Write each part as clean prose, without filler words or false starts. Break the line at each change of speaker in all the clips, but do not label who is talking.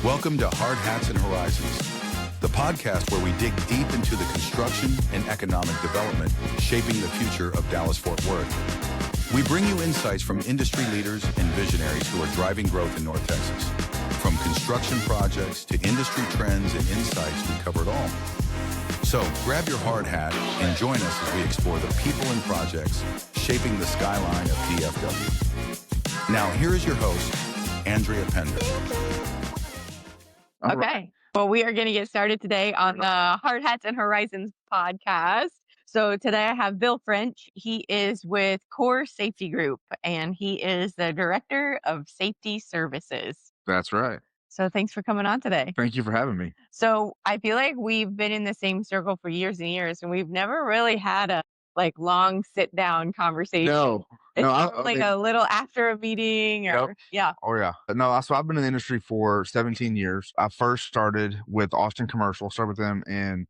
Welcome to Hard Hats and Horizons, the podcast where we dig deep into the construction and economic development shaping the future of Dallas-Fort Worth. We bring you insights from industry leaders and visionaries who are driving growth in North Texas. From construction projects to industry trends and insights, we cover it all. So grab your hard hat and join us as we explore the people and projects shaping the skyline of DFW. Now, here is your host, Andrea Pender.
All right. Well, we are going to get started today on the Hard Hats and Horizons podcast. So today I have Bill French. He is with Core Safety Group, and he is the Director of Safety Services.
That's right.
So thanks for coming on today.
Thank you for having me.
So I feel like we've been in the same circle for years and years, and we've never really had a long sit down conversation. It's normally a little after a meeting or yeah.
Oh yeah. No, so I've been in the industry for 17 years. I first started with Austin Commercial, started with them in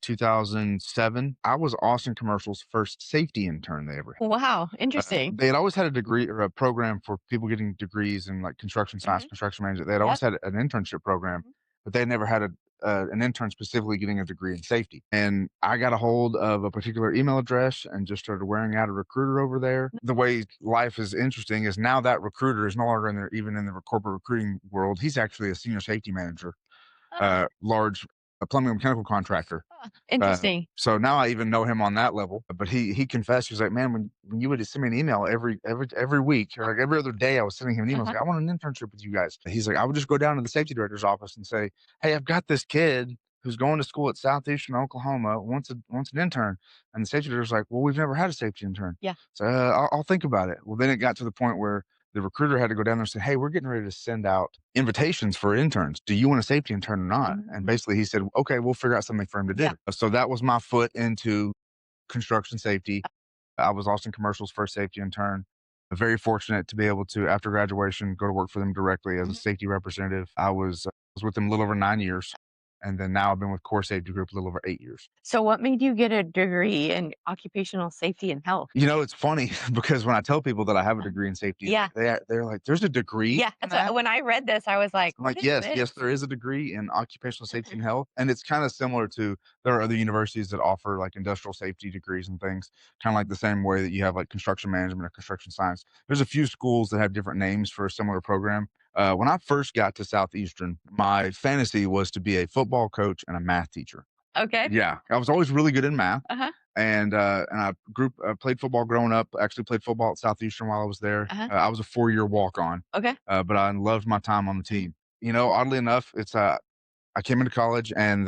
2007. I was Austin Commercial's first safety intern they ever had.
Wow, interesting.
They had always had a degree or a program for people getting degrees in like construction science, construction management. They had always had an internship program, but they had never had an intern specifically getting a degree in safety. And I got a hold of a particular email address and just started wearing out a recruiter over there. The way life is interesting is now that recruiter is no longer even in the corporate recruiting world. He's actually a senior safety manager, large plumbing and mechanical contractor.
Interesting.
So now I even know him on that level. But he confessed, he was like, man, when you would send me an email every week or like every other day, I was sending him an email. I was like, I want an internship with you guys. He's like, I would just go down to the safety director's office and say, hey, I've got this kid who's going to school at Southeastern Oklahoma, wants an intern. And the safety director's like, well, we've never had a safety intern.
Yeah.
So I'll think about it. Well, then it got to the point where the recruiter had to go down there and say, hey, we're getting ready to send out invitations for interns. Do you want a safety intern or not? And basically he said, okay, we'll figure out something for him to do. So that was my foot into construction safety. I was Austin Commercial's first safety intern. Very fortunate to be able to, after graduation, go to work for them directly as a safety representative. I was with them a little over 9 years. And then now I've been with Core Safety Group a little over 8 years.
So what made you get a degree in occupational safety and health?
You know, it's funny because when I tell people that I have a degree in safety, they're like, there's a degree?
Yeah. That's when I read this, I was like,
I'm like, yes, there is a degree in occupational safety and health. And it's kind of similar to, there are other universities that offer like industrial safety degrees and things, kind of like the same way that you have like construction management or construction science. There's a few schools that have different names for a similar program. When I first got to Southeastern, my fantasy was to be a football coach and a math teacher.
Okay.
Yeah, I was always really good in math. And I played football growing up. Actually played football at Southeastern while I was there. I was a 4-year walk-on.
Okay.
But I loved my time on the team. You know, oddly enough, it's I came into college and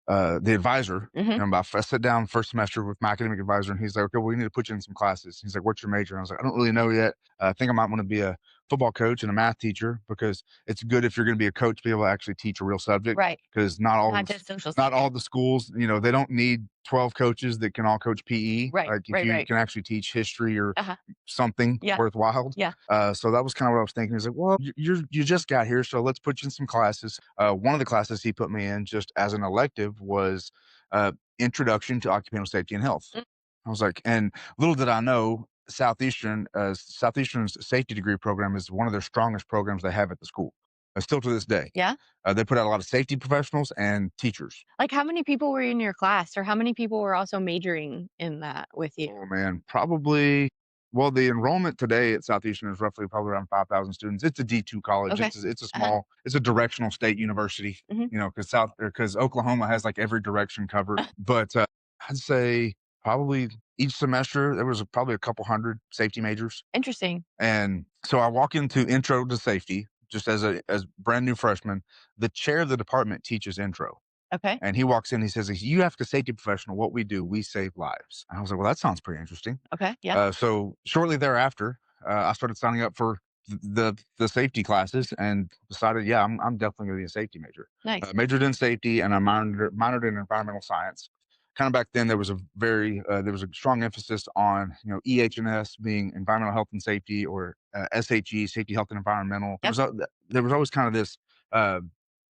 the advisor, I sat down first semester with my academic advisor, and he's like, okay, well, we need to put you in some classes. He's like, what's your major? And I was like, I don't really know yet. I think I might want to be a football coach and a math teacher because it's good if you're going to be a coach to be able to actually teach a real subject.
Right.
Because not all
the
schools, you know, they don't need 12 coaches that can all coach PE.
Right.
Like if you can actually teach history or something
Yeah.
worthwhile.
Yeah.
So that was kind of what I was thinking. He's like, well, you just got here, so let's put you in some classes. One of the classes he put me in just as an elective was Introduction to Occupational Safety and Health. I was like, and little did I know, Southeastern's safety degree program is one of their strongest programs they have at the school. Still to this day.
Yeah.
They put out a lot of safety professionals and teachers.
Like how many people were in your class or how many people were also majoring in that with you?
Oh man, probably. Well, the enrollment today at Southeastern is probably around 5,000 students. It's a D2 college.
Okay.
It's a small, it's a directional state university, you know, because Oklahoma has like every direction covered. But I'd say probably each semester there was probably a couple hundred safety majors.
Interesting.
And so I walk into Intro to Safety just as brand new freshman. The chair of the department teaches intro.
Okay.
And he walks in, he says, you have a safety professional. What we do, we save lives. And I was like, well, that sounds pretty interesting.
Okay. Yeah.
So shortly thereafter, I started signing up for the safety classes and decided, yeah, I'm definitely going to be a safety major.
Nice.
Majored in safety and I minored in environmental science. Kind of back then, there was a strong emphasis on, you know, EH&S being environmental health and safety, or SHE, safety, health, and environmental.
Yep.
There was always kind of this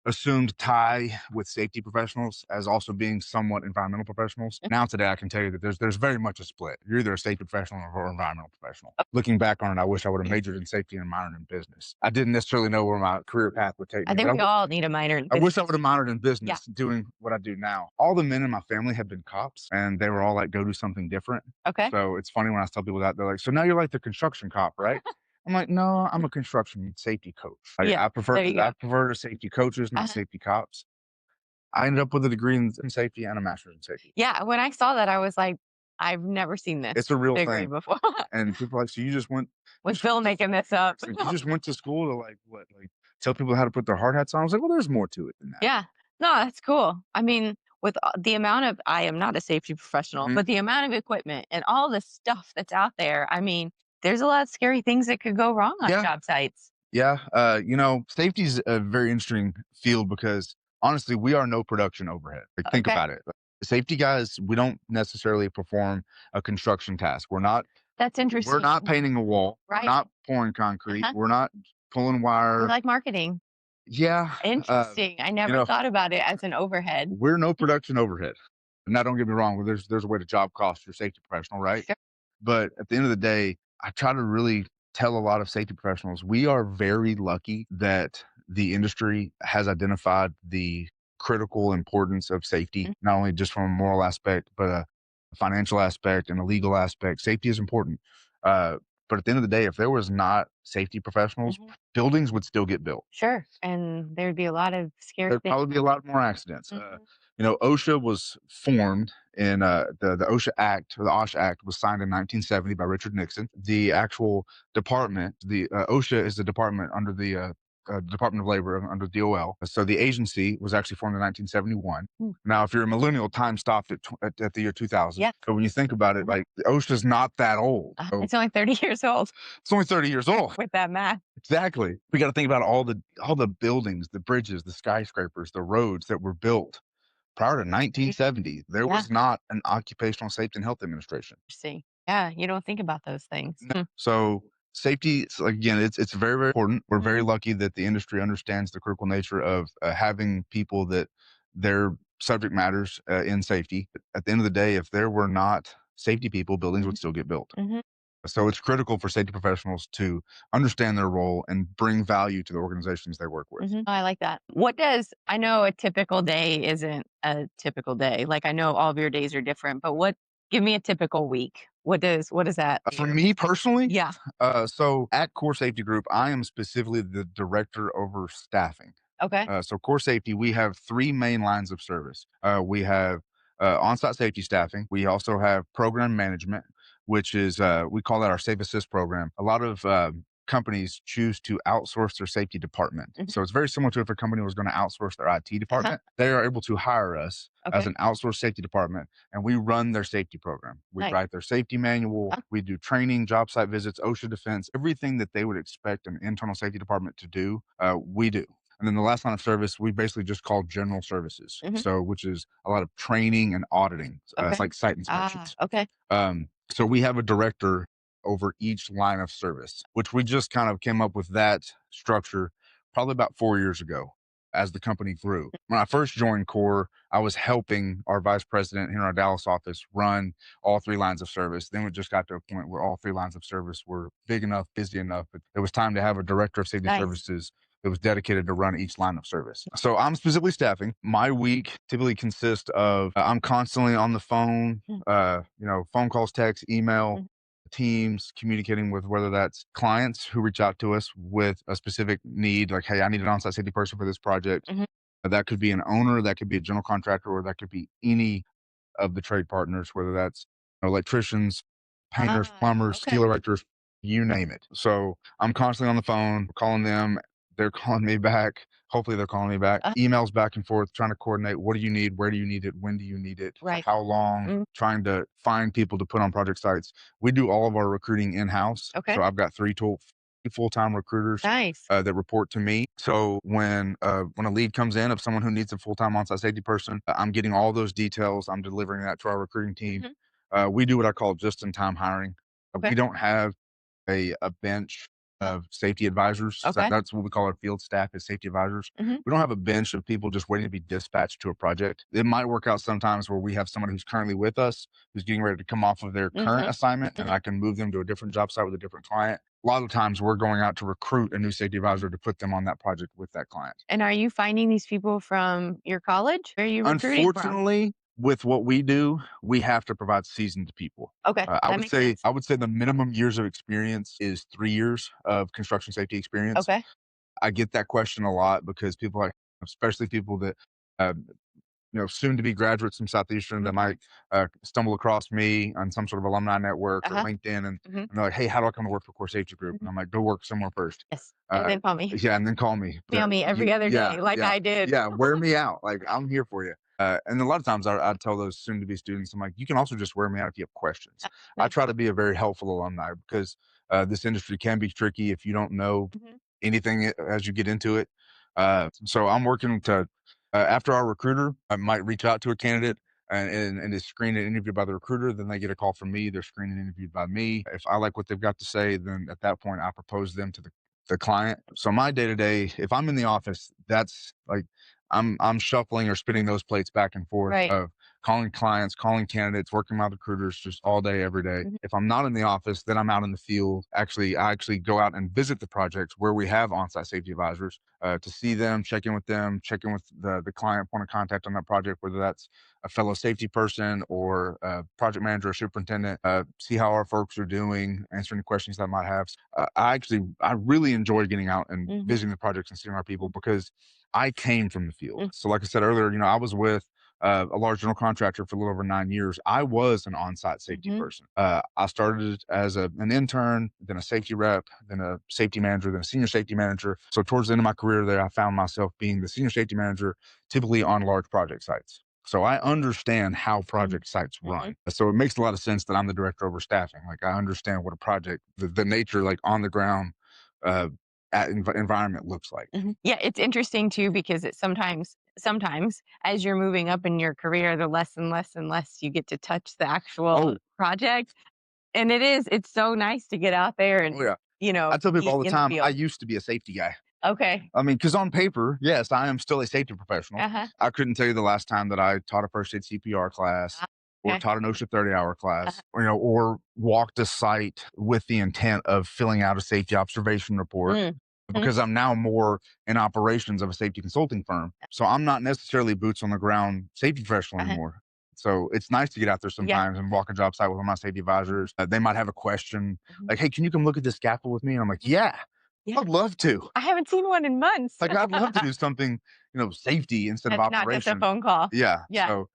assumed tie with safety professionals as also being somewhat environmental professionals. Now today, I can tell you that there's very much a split. You're either a safety professional or an environmental professional. Looking back on it, I wish I would have majored in safety and minored in business. I didn't necessarily know where my career path would take
I
me.
think
but
we all need a minor in
I wish I
business.
would have minored in business doing what I do now. All the men in my family have been cops and they were all like, go do something different.
Okay.
So it's funny when I tell people that, they're like, so now you're like the construction cop, right? I'm like, no, I'm a construction safety coach. Like,
Yeah,
I
there you go.
prefer safety coaches, not safety cops. I ended up with a degree in safety and a master's in safety.
Yeah, when I saw that, I was like, I've never seen this
It's a real
degree
thing.
before.
And people are like, so you just went,
Was Bill making this up?
so you just went to school to like what, like tell people how to put their hard hats on? I was like, well, there's more to it than that.
Yeah. No, that's cool. I mean, with the amount of, I am not a safety professional,
Mhm.
but the amount of equipment and all the stuff that's out there, I mean, there's a lot of scary things that could go wrong on
Yeah.
job sites.
Yeah. Safety is a very interesting field because honestly, we are no production overhead. Like, think
Okay.
about it. Safety guys, we don't necessarily perform a construction task.
That's interesting.
We're not painting a wall.
Right.
We're not pouring concrete.
Uh-huh.
We're not pulling
I
wire.
like marketing.
Yeah.
Interesting. I never thought about it as an overhead.
We're no production overhead. Now, don't get me wrong. There's a way to job cost your safety professional, right?
Sure.
But at the end of the day, I try to really tell a lot of safety professionals we are very lucky that the industry has identified the critical importance of safety, not only just from a moral aspect, but a financial aspect and a legal aspect. Safety is important. But at the end of the day, if there was not safety professionals, buildings would still get built.
Sure. And there'd be a lot of scary
There'd
things.
probably be a lot more accidents.
Mhm.
OSHA was formed in the OSHA Act, or the OSH Act was signed in 1970 by Richard Nixon. The actual department, the OSHA is the department under the Department of Labor under DOL. So the agency was actually formed in 1971. Now, if you're a millennial, time stopped at the year 2000.
Yeah.
So when you think about it, like OSHA's not that old. So
It's only 30 years old
it's only 30 years old.
with that math.
Exactly. We got to think about all the buildings, the bridges, the skyscrapers, the roads that were built prior to 1970. There was not an occupational safety and health administration.
Interesting. Yeah, you don't think about those things.
So safety, again, it's very, very important. We're very lucky that the industry understands the critical nature of having people that their subject matters in safety. At the end of the day, if there were not safety people, buildings would still get built. So it's critical for safety professionals to understand their role and bring value to the organizations they work with.
I like that. I know a typical day isn't a typical day. Like, I know all of your days are different, but give me a typical week. What does that
For
do?
me personally,
Yeah.
so at Core Safety Group, I am specifically the director over staffing.
Okay.
So Core Safety, we have three main lines of service. We have on-site safety staffing. We also have program management, which is we call that our Safe Assist program. A lot of companies choose to outsource their safety department. So it's very similar to if a company was going to outsource their IT department. They are able to hire us as an outsourced safety department, and we run their safety program. We
Nice.
write their safety manual. We do training, job site visits, OSHA defense, everything that they would expect an internal safety department to do, we do. And then the last line of service, we basically just call general services. So, which is a lot of training and auditing. It's like site inspections.
Okay.
So we have a director over each line of service, which we just kind of came up with that structure probably about 4 years ago as the company grew. When I first joined Core, I was helping our vice president here in our Dallas office run all three lines of service. Then we just got to a point where all three lines of service were big enough, busy enough. It was time to have a director of safety services that was dedicated to run each line of service. So I'm specifically staffing. My week typically consists of I'm constantly on the phone, phone calls, text, email, teams, communicating with whether that's clients who reach out to us with a specific need, like, hey, I need an on-site safety person for this project. That could be an owner, that could be a general contractor, or that could be any of the trade partners, whether that's electricians, painters, plumbers, steel erectors, you name it. So I'm constantly on the phone, calling them. They're calling me back. Hopefully they're calling me back. Emails back and forth, trying to coordinate. What do you need? Where do you need it? When do you need it?
Right.
How long? Trying to find people to put on project sites. We do all of our recruiting in-house.
Okay.
So I've got three full-time recruiters that report to me. So when a lead comes in of someone who needs a full-time on-site safety person, I'm getting all those details. I'm delivering that to our recruiting team. We do what I call just-in-time hiring. We don't have a bench safety advisors.
Okay.
That's what we call our field staff, is safety advisors.
Mhm.
We don't have a bench of people just waiting to be dispatched to a project. It might work out sometimes where we have someone who's currently with us who's getting ready to come off of their current
Mhm.
assignment, and I can move them to a different job site with a different client. A lot of times we're going out to recruit a new safety advisor to put them on that project with that client.
And are you finding these people from your college? Where are you recruiting from?
Unfortunately, with what we do, we have to provide seasoned people.
Okay, that makes sense.
I would say the minimum years of experience is 3 years of construction safety experience.
Okay.
I get that question a lot because people are, especially people that, uh, soon to be graduates from Southeastern that
Mhm.
might stumble across me on some sort of alumni network or
Uh-huh.
LinkedIn, and
Mhm.
they're like, "Hey, how do I come to work for Core Safety Group?" And
Mhm.
I'm like, "Go work somewhere first."
Yes. And
Uh,
then call me.
yeah, and then call me.
Mail me every other
Yeah,
day like
yeah,
I did.
yeah. Wear me out. Like, I'm here for you. And a lot of times I tell those soon to be students, I'm like, you can also just wear me out if you have questions. I
Nice.
try to be a very helpful alumni because this industry can be tricky if you don't know
Mhm.
anything as you get into it. So I'm working to, after our recruiter, I might reach out to a candidate and is screened and interviewed by the recruiter. Then they get a call from me. They're screened and interviewed by me. If I like what they've got to say, then at that point, I propose them to the client. So my day to day, if I'm in the office, that's like I'm shuffling or spinning those plates back and forth
Right.
of calling clients, calling candidates, working with recruiters just all day, every day.
Mhm.
If I'm not in the office, then I'm out in the field. I actually go out and visit the projects where we have on-site safety advisors to see them, check in with them, check in with the client point of contact on that project, whether that's a fellow safety person or a project manager or superintendent, see how our folks are doing, answer any questions that I might have. I really enjoy getting out and
Mhm.
visiting the projects and seeing our people because I came from the field.
Mm.
So like I said earlier, I was with a large general contractor for a little over 9 years. I was an on-site safety
Mhm.
person. I started as an intern, then a safety rep, then a safety manager, then a senior safety manager. So towards the end of my career there, I found myself being the senior safety manager, typically on large project sites. So I understand how project sites
Mhm.
run. So it makes a lot of sense that I'm the director over staffing. Like, I understand what a project, the nature, like on the ground, uh, environment looks like.
Mhm. Yeah, it's interesting too because it sometimes as you're moving up in your career, the less and less and less you get to touch the actual
Oh,
project. And it's so nice to get out there
oh
and,
yeah. I tell people
be
all the
in the
time, I
field.
used to be a safety guy.
Okay.
I mean, because on paper, yes, I am still a safety professional.
Uh-huh.
I couldn't tell you the last time that I taught a first aid CPR class
Ah,
or
okay.
taught an OSHA 30-hour
Uh-huh.
class, or walked a site with the intent of filling out a safety observation report,
Mm. Mhm.
because I'm now more in operations of a safety consulting firm. So I'm not necessarily boots on the ground safety professional
Uh-huh.
anymore. So it's nice to get out there
Yeah.
sometimes and walk a job site with one of my safety
Mhm.
advisors. They might have a question
Mhm.
like, "Hey, can you come look at this scaffold with me?" And I'm like,
Mhm.
"Yeah,
Yeah.
I'd love to."
I haven't seen one in months.
Like, I'd love to do something, safety instead of
That's not just a
operation.
phone call.
Yeah.
Yeah.
So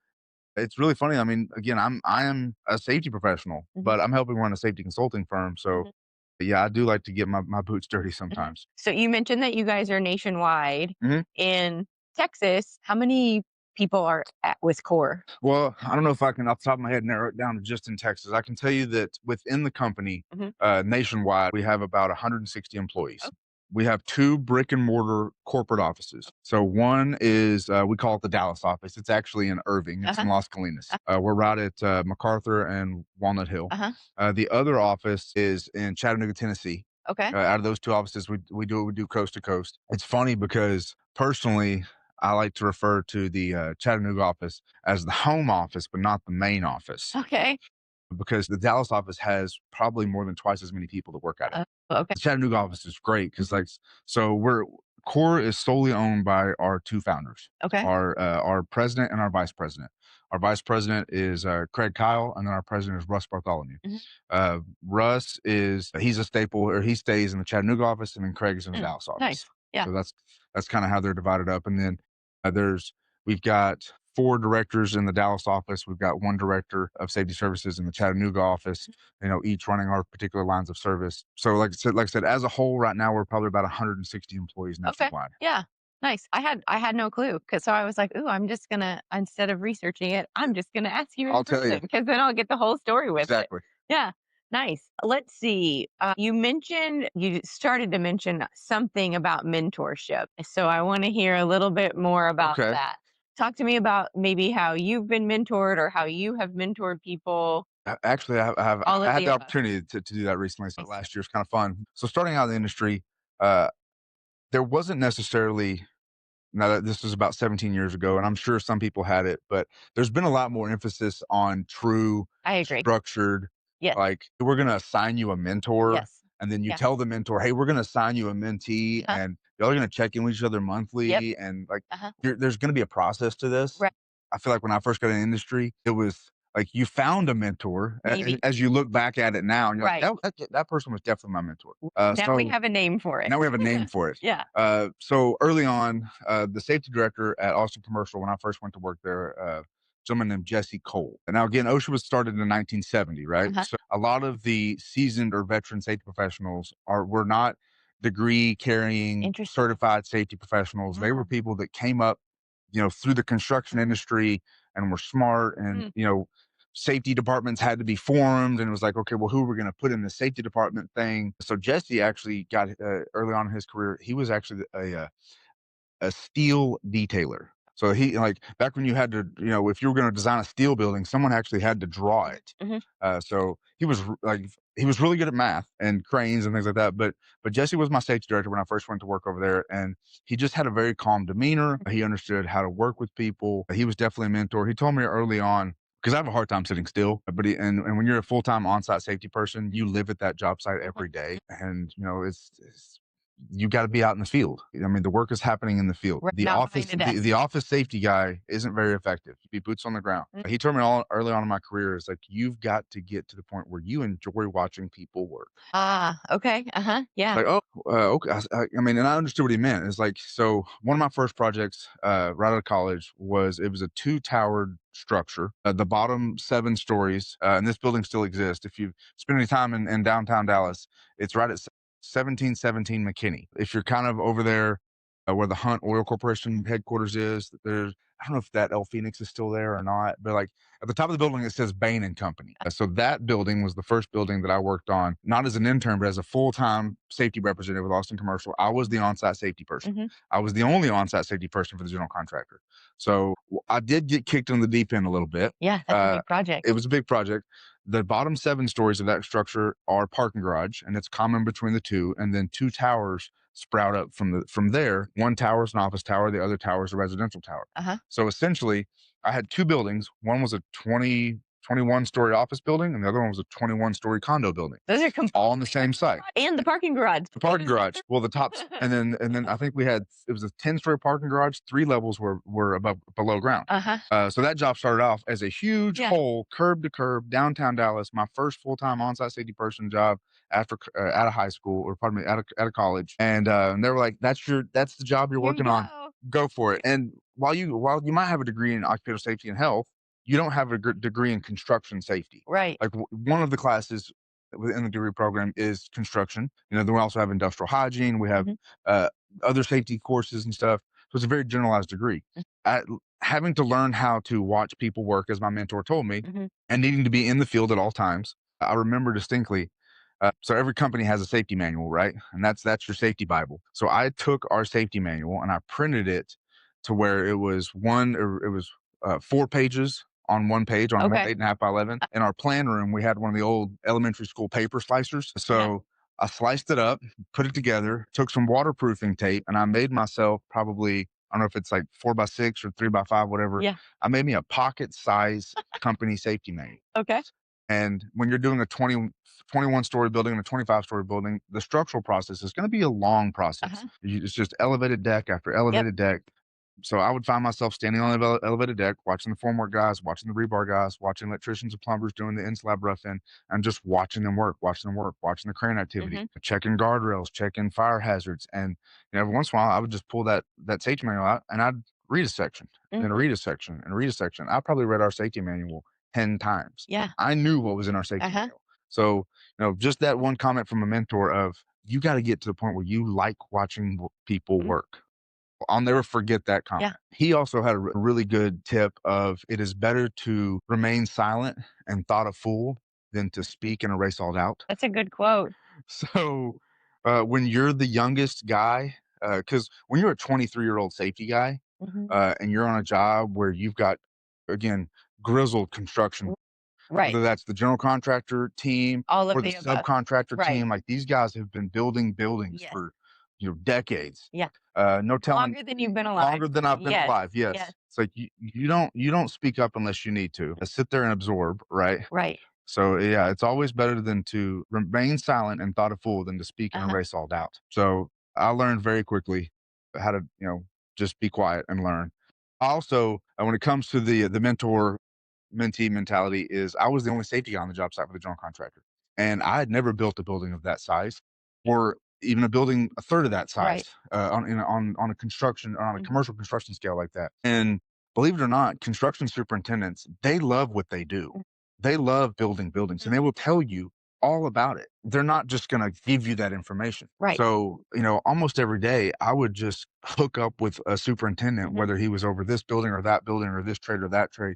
it's really funny. I mean, again, I am a safety professional,
Mhm.
but I'm helping run a safety consulting firm. So
Mhm.
yeah, I do like to get my boots dirty
Mhm.
sometimes.
So you mentioned that you guys are nationwide.
Mhm.
In Texas, how many people are at with CORE?
Well, I don't know if I can, off the top of my head, narrow it down to just in Texas. I can tell you that within the company,
Mhm.
nationwide, we have about 160 employees.
Oh,
We have two brick and mortar corporate offices. So one is, we call it the Dallas office. It's actually in Irving. It's
uh-huh.
in Las Colinas. We're right at MacArthur and Walnut Hill.
Uh-huh.
The other office is in Chattanooga, Tennessee.
Okay.
Out of those two offices, we do coast to coast. It's funny because personally, I like to refer to the Chattanooga office as the home office, but not the main office,
Okay.
because the Dallas office has probably more than twice as many people that work at it.
Okay.
The Chattanooga office is great because,
Mhm.
like, so we're Core is solely owned by our two founders,
Okay.
our president and our vice president. Our vice president is Craig Kyle, and then our president is Russ Bartholomew.
Mhm.
Russ he's a staple, or he stays in the Chattanooga office, and then Craig is in the
Mm.
Dallas office.
Nice. Yeah.
So that's kind of how they're divided up. And then we've got four directors in the Dallas office. We've got one director of safety services in the Chattanooga office. Each running our particular lines of service. So like I said, as a whole, right now we're probably about 160 employees
Okay.
nationwide.
Yeah. Nice. I had no clue because so I was like, "Ooh, I'm just gonna instead of researching it, I'm just gonna ask you in
I'll tell
person
you
because then I'll get the whole story with it."
exactly.
Yeah. Nice. Let's see. You started to mention something about mentorship. So I want to hear a little bit more about
Okay.
that. Talk to me about maybe how you've been mentored or how you have mentored people.
Actually,
All
I
of
had
the
the
above.
opportunity to do that recently. So
Nice.
last year was kind of fun. So starting out in the industry, uh, there wasn't necessarily now that this was about 17 years ago, and I'm sure some people had it, but there's been a lot more emphasis on true,
I agree.
structured,
Yes.
like we're gonna assign you a mentor,
Yes.
and then you
Yeah.
tell the mentor, hey, we're gonna assign you a mentee,
Uh-huh.
and y'all are gonna check in with each other
Yep.
monthly, and like
Uh-huh.
there's gonna be a process to this.
Right.
I feel like when I first got in the industry, it was like you found a mentor, and
Maybe.
as you look back at it now, and you're like,
Right.
that person was definitely my mentor.
Now we
So
have a name for it.
now we have a name for it.
Yeah.
So early on, the safety director at Austin Commercial, when I first went to work there, a gentleman named Jesse Cole. And now again, OSHA was started in 1970, right?
Uh-huh.
So a lot of the seasoned or veteran safety professionals were not degree carrying
Interesting.
certified safety professionals. They
Yeah.
were people that came up, through the construction industry and were smart, and safety departments had to be formed, and it was like, okay, well, who are we going to put in the safety department thing? So Jesse actually got early on in his career, he was actually a steel detailer. So he, like, back when you had to, if you were going to design a steel building, someone actually had to draw it.
Mhm.
So he was really good at math and cranes and things like that. But Jesse was my safety director when I first went to work over there, and he just had a very calm demeanor. He understood how to work with people. He was definitely a mentor. He told me early on, because I have a hard time sitting still. But and when you're a full time on site safety person, you live at that job site every day, and it's you got to be out in the field. I mean, the work is happening in the field.
Right.
The
Not
office,
behind a desk.
the office safety guy isn't very effective. Be boots on the ground. He told me all early on in my career is like, you've got to get to the point where you enjoy watching people work.
Ah, okay. Uh-huh. Yeah.
Like, oh, okay. I mean, and I understood what he meant. It's like, so one of my first projects, right out of college, it was a 2-towered structure. The bottom 7 stories, and this building still exists. If you spend any time in downtown Dallas, it's right at 1717 McKinney. If you're kind of over there where the Hunt Oil Corporation headquarters is, I don't know if that El Phoenix is still there or not, but like at the top of the building, it says Bain and Company. So that building was the first building that I worked on, not as an intern, but as a full-time safety representative with Austin Commercial. I was the on-site safety person.
Mhm.
I was the only on-site safety person for the general contractor. So I did get kicked in the deep end a little bit.
Yeah, that's a big project.
It was a big project. The bottom 7 stories of that structure are parking garage, and it's common between the two, and then 2 towers sprout up from there. One tower is an office tower, the other tower is a residential tower.
Uh-huh.
So essentially, I had 2 buildings. One was a 21-story office building, and the other one was a 21-story condo building.
Those are
All on the same site.
and the parking garage.
The parking garage. Well, the tops, and then I think it was a 10-story parking garage. 3 levels were below ground.
Uh-huh.
So that job started off as a huge
Yeah.
hole, curb to curb, downtown Dallas. My first full-time on-site safety person job after out of high school, or pardon me, out of college. And they were like, "That's the job you're
Here you
working on.
go.
Go for it." And while you might have a degree in occupational safety and health, you don't have a degree in construction safety.
Right.
Like one of the classes within the degree program is construction. Then we also have industrial hygiene. We have
Mhm.
other safety courses and stuff. So it's a very generalized degree. Having to learn how to watch people work, as my mentor told me,
Mhm.
and needing to be in the field at all times. I remember distinctly. So every company has a safety manual, right? And that's your safety Bible. So I took our safety manual and I printed it to where it was 4 pages on one page on one
Okay.
8.5 by 11. In our plan room, we had one of the old elementary school paper slicers. So I sliced it up, put it together, took some waterproofing tape, and I made myself probably, I don't know if it's like 4x6 or 3x5, whatever.
Yeah.
I made me a pocket size company safety manual.
Okay.
And when you're doing a 21-story building and a 25-story building, the structural process is going to be a long process.
Uh-huh.
It's just elevated deck after elevated deck. So I would find myself standing on the elevated deck, watching the formwork guys, watching the rebar guys, watching electricians and plumbers doing the in-slab rough-in, and just watching them work, watching the crane activity,
Mhm.
checking guardrails, checking fire hazards. And every once in a while, I would just pull that safety manual out and I'd read a section, and
Mhm.
read a section, and read a section. I probably read our safety manual 10 times.
Yeah.
I knew what was in our safety
Uh-huh.
manual. So, just that one comment from a mentor of, you got to get to the point where you like watching people
Mhm.
work. I'll never forget that comment. He also had a really good tip of, it is better to remain silent and thought a fool than to speak and erase all doubt.
That's a good quote.
So when you're the youngest guy, because when you're a 23-year-old safety guy,
Mhm.
and you're on a job where you've got, again, grizzled construction,
Right.
whether that's the general contractor team
All of
or the
the above.
subcontractor
Right.
team. Like these guys have been building buildings
Yes.
for decades.
Yeah.
No telling
Longer than you've been alive.
longer than I've been
Yes.
alive. Yes.
Yes.
It's like you don't speak up unless you need to. Sit there and absorb, right?
Right.
So yeah, it's always better than to remain silent and thought a fool than to speak and
Uh-huh.
erase all doubt. So I learned very quickly how to, just be quiet and learn. Also, when it comes to the mentor mentee mentality, is I was the only safety guy on the job site for the general contractor, and I had never built a building of that size, or even a building a third of that
Right.
size on a construction on a
Mhm.
commercial construction scale like that. And believe it or not, construction superintendents, they love what they do. They love building buildings, and they will tell you all about it. They're not just going to give you that information.
Right.
So, almost every day I would just hook up with a superintendent,
Mhm.
whether he was over this building or this trade or that trade.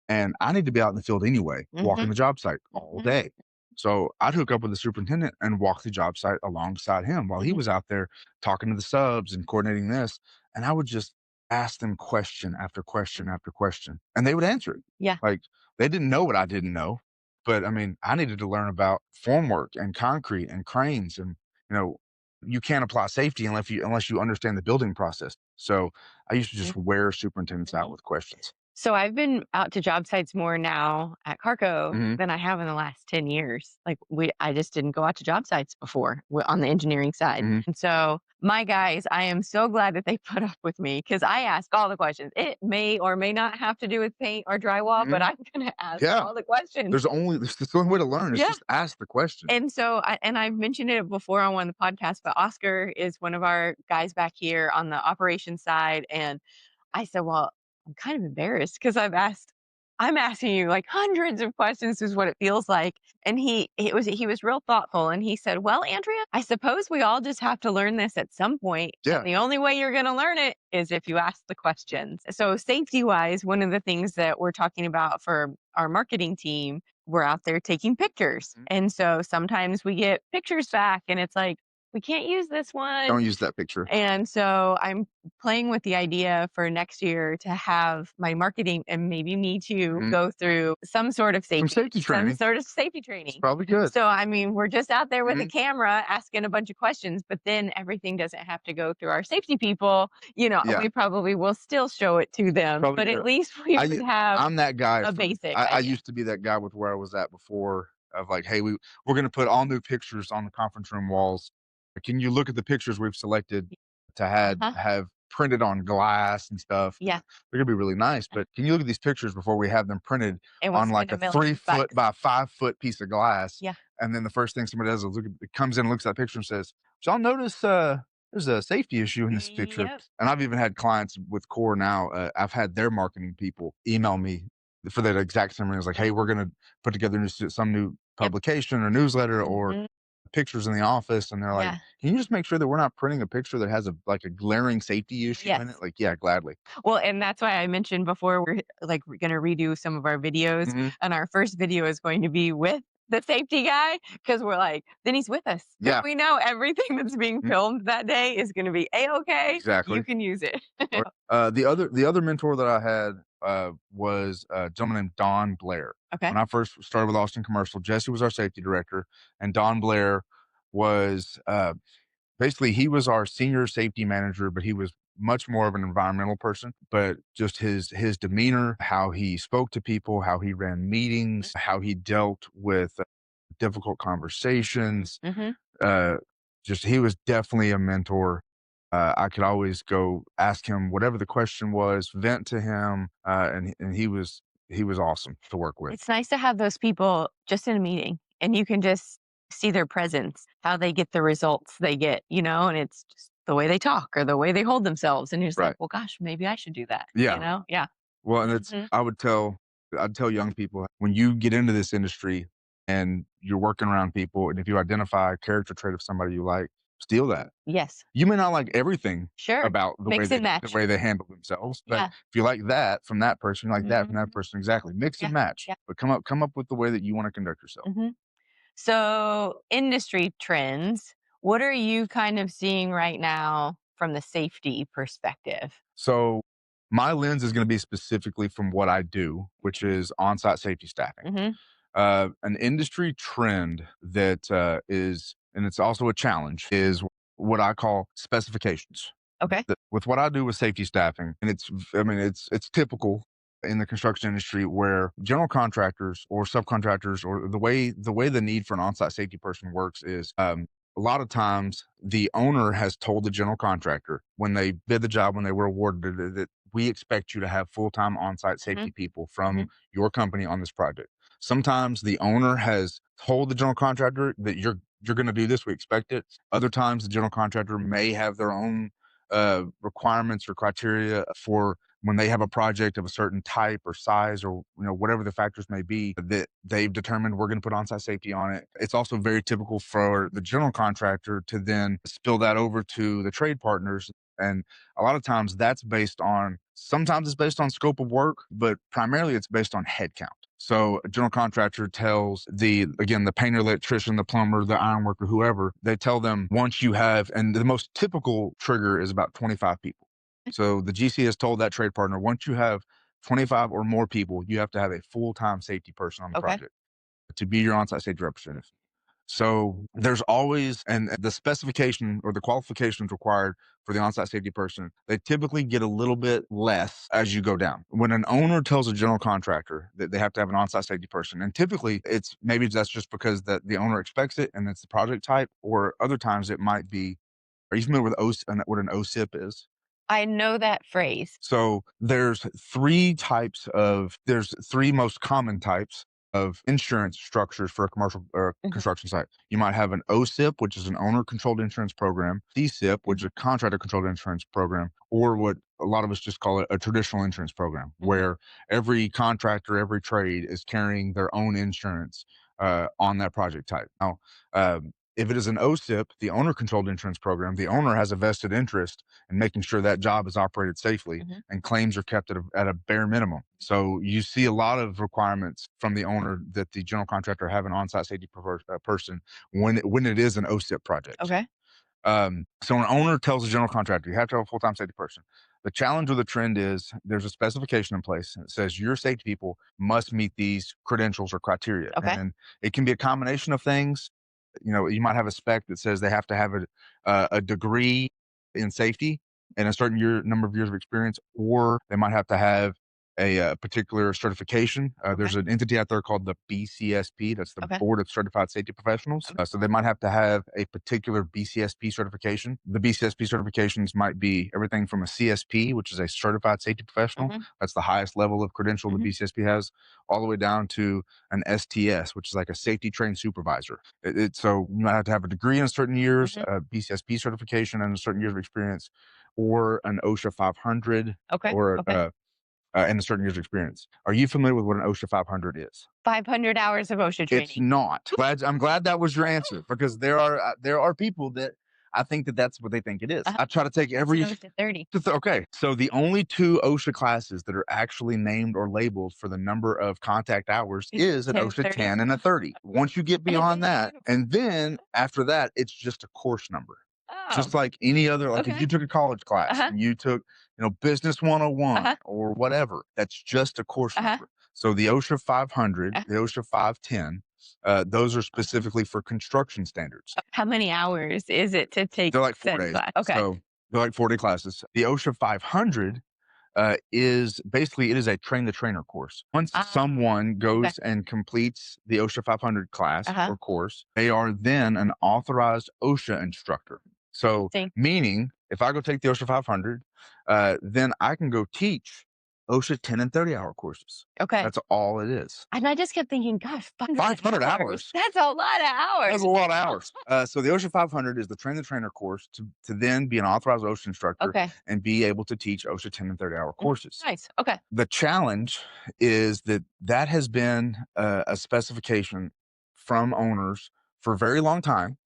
And I need to be out in the field anyway, walking
Mhm.
the job site all
Mhm.
day. So I'd hook up with the superintendent and walk the job site alongside him while he
Mhm.
was out there talking to the subs and coordinating this. And I would just ask them question after question after question, and they would answer it.
Yeah.
Like they didn't know what I didn't know, but I mean, I needed to learn about formwork and concrete and cranes, and you know, you can't apply safety unless you understand the building process. So I used to just wear superintendents out
Mhm.
with questions.
So I've been out to job sites more now at Carco
Mhm.
than I have in the last 10 years. Like I just didn't go out to job sites before on the engineering side.
Mhm.
And so my guys, I am so glad that they put up with me because I ask all the questions. It may or may not have to do with paint or drywall, but
Mhm.
I'm going to ask
Yeah.
all the questions.
That's the only way to learn is
Yeah.
just ask the question.
And so, and I've mentioned it before on one of the podcasts, but Oscar is one of our guys back here on the operations side. And I said, "Well, I'm kind of embarrassed because I'm asking you like hundreds of questions is what it feels like." And he was real thoughtful and he said, "Well, Andrea, I suppose we all just have to learn this at some point.
Yeah.
And the only way you're going to learn it is if you ask the questions." So, safety-wise, one of the things that we're talking about for our marketing team, we're out there taking pictures.
Mhm.
And so sometimes we get pictures back and it's like, we can't use this one.
Don't use that picture.
And so I'm playing with the idea for next year to have my marketing and maybe me too
Mhm.
go through some sort of
Some
safety,
safety
some
training.
sort of safety
It's
training.
probably good.
So I mean, we're just out there with a
Mhm.
camera asking a bunch of questions, but then everything doesn't have to go through our safety people.
Yeah.
We probably will still show it to them,
Probably
but at
good.
least we
I
would
u
have
I'm that guy
a
for
basic
I
idea.
used to be that guy with where I was at before of like, "Hey, we're gonna put all new pictures on the conference room walls. Can you look at the pictures we've selected to had
Uh-huh.
have printed on glass and stuff?
Yeah.
They're gonna be really nice, but can you look at these pictures before we have them printed
And we'll
on
spend
like
a
a
million
3 foot
bucks.
by 5 foot piece of glass?"
Yeah.
And then the first thing somebody does is comes in, looks at that picture and says, "Did y'all notice, there's a safety issue in this picture?"
Yep.
And I've even had clients with Core now, I've had their marketing people email me for that exact same reason. It's like, "Hey, we're gonna put together some new
Yep.
publication or newsletter or
Mhm.
pictures in the office," and they're like,
Yeah.
"Can you just make sure that we're not printing a picture that has a glaring safety issue in
Yes.
it?" Like, "Yeah, gladly."
Well, and that's why I mentioned before we're gonna redo some of our videos,
Mhm.
and our first video is going to be with the safety guy because we're like, then he's with us. Then
Yeah.
we know everything that's being
Mm,
filmed that day is gonna be a-okay. You
exactly.
can use it.
Or the other mentor that I had, was a gentleman named Don Blair.
Okay.
When I first started with Austin Commercial, Jesse was our safety director, and Don Blair was, basically, he was our senior safety manager, but he was much more of an environmental person. But just his demeanor, how he spoke to people, how he ran meetings, how he dealt with difficult conversations,
Mhm.
uh, just he was definitely a mentor. I could always go ask him whatever the question was, vent to him, and he was awesome to work with.
It's nice to have those people just in a meeting and you can just see their presence, how they get the results they get, and it's just the way they talk or the way they hold themselves. And you're just like,
Right.
well, gosh, maybe I should do that,
Yeah.
Yeah.
Well, and
Mhm.
I'd tell young people when you get into this industry and you're working around people, and if you identify a character trait of somebody you like, steal that.
Yes.
You may not like everything
Sure.
about
Mix and
the
match.
way they handle themselves, but
Yeah.
if you like that from that person, you like that from that
Mhm.
person, exactly. Mix and
Yeah.
match,
Yeah.
but come up with the way that you wanna conduct yourself.
Mhm. So, industry trends, what are you kind of seeing right now from the safety perspective?
So My lens is going to be specifically from what I do, which is on-site safety staffing.
Mm-hmm.
An industry trend that is, and it's also a challenge, is what I call specifications.
Okay.
With what I do with safety staffing, and it's typical in the construction industry where general contractors or subcontractors, or the need for an on-site safety person works is, a lot of times the owner has told the general contractor when they bid the job, when they were awarded it, that we expect you to have full-time on-site
Mm-hmm.
safety people from
Mm-hmm.
your company on this project. Sometimes the owner has told the general contractor that you're going to do this, we expect it. Other times the general contractor may have their own requirements or criteria for when they have a project of a certain type or size, or whatever the factors may be, that they've determined we're going to put on-site safety on it. It's also very typical for the general contractor to then spill that over to the trade partners. And a lot of times sometimes it's based on scope of work, but primarily it's based on headcount. So a general contractor tells the painter, electrician, the plumber, the ironworker, whoever, they tell them, once you have, and the most typical trigger is about 25 people. So the GC has told that trade partner, once you have 25 or more people, you have to have a full-time safety person on the
Okay.
project to be your on-site safety representative. So there's always, and the specification or the qualifications required for the on-site safety person, they typically get a little bit less as you go down. When an owner tells a general contractor that they have to have an on-site safety person, and typically maybe that's just because that the owner expects it and it's the project type, or other times it might be, are you familiar with what an OSIP is?
I know that phrase.
So there's three most common types of insurance structures for a commercial or
Mhm.
construction site. You might have an OSIP, which is an owner controlled insurance program, CSIP, which is a contractor controlled insurance program, or what a lot of us just call it a traditional insurance program, where every contractor, every trade is carrying their own insurance on that project type. Now, if it is an OSIP, the owner controlled insurance program, the owner has a vested interest in making sure that job is operated safely, and claims are kept at a bare minimum. So you see a lot of requirements from the owner that the general contractor have an on-site safety person when it is an OSIP project.
Okay.
So an owner tells the general contractor, you have to have a full-time safety person. The challenge with the trend is there's a specification in place that says your safety people must meet these credentials or criteria.
Okay.
And it can be a combination of things. You might have a spec that says they have to have a degree in safety and a certain number of years of experience, or they might have to have a particular certification. There's an entity out there called the BCSP. That's the
Okay.
Board of Certified Safety Professionals. So they might have to have a particular BCSP certification. The BCSP certifications might be everything from a CSP, which is a Certified Safety Professional. That's the highest level of credential the BCSP has, all the way down to an STS, which is like a Safety Trained Supervisor. So you might have to have a degree in certain years, a BCSP certification, and a certain years of experience, or an OSHA 500,
Okay.
or
Okay.
and a certain years of experience. Are you familiar with what an OSHA 500 is?
500 hours of OSHA training.
It's not. I'm glad that was your answer, because there are people that I think that that's what they think it is. I try to take every
OSHA 30.
Okay, so the only two OSHA classes that are actually named or labeled for the number of contact hours is an
10 and
OSHA
30.
10 and a 30. Once you get beyond that, and then after that, it's just a course number.
Oh.
Just like any other, like if
Okay.
you took a college class and you took, business 101 or whatever, that's just a course number. So the OSHA 500, the OSHA 510, those are specifically for construction standards.
How many hours is it to take
They're like 4
said
days.
class? Okay.
So they're like 4-day classes. The OSHA 500 is basically, it is a train the trainer course. Once someone goes and completes the OSHA 500 class or course, they are then an authorized OSHA instructor. So meaning, if I go take the OSHA 500, then I can go teach OSHA 10 and 30-hour courses.
Okay.
That's all it is.
And I just kept thinking, gosh,
500 hours.
That's a lot of hours.
That's a lot of hours. So the OSHA 500 is the train the trainer course to then be an authorized OSHA instructor and be able to teach OSHA 10 and 30-hour courses.
Nice. Okay.
The challenge is that has been a specification from owners for a very long time.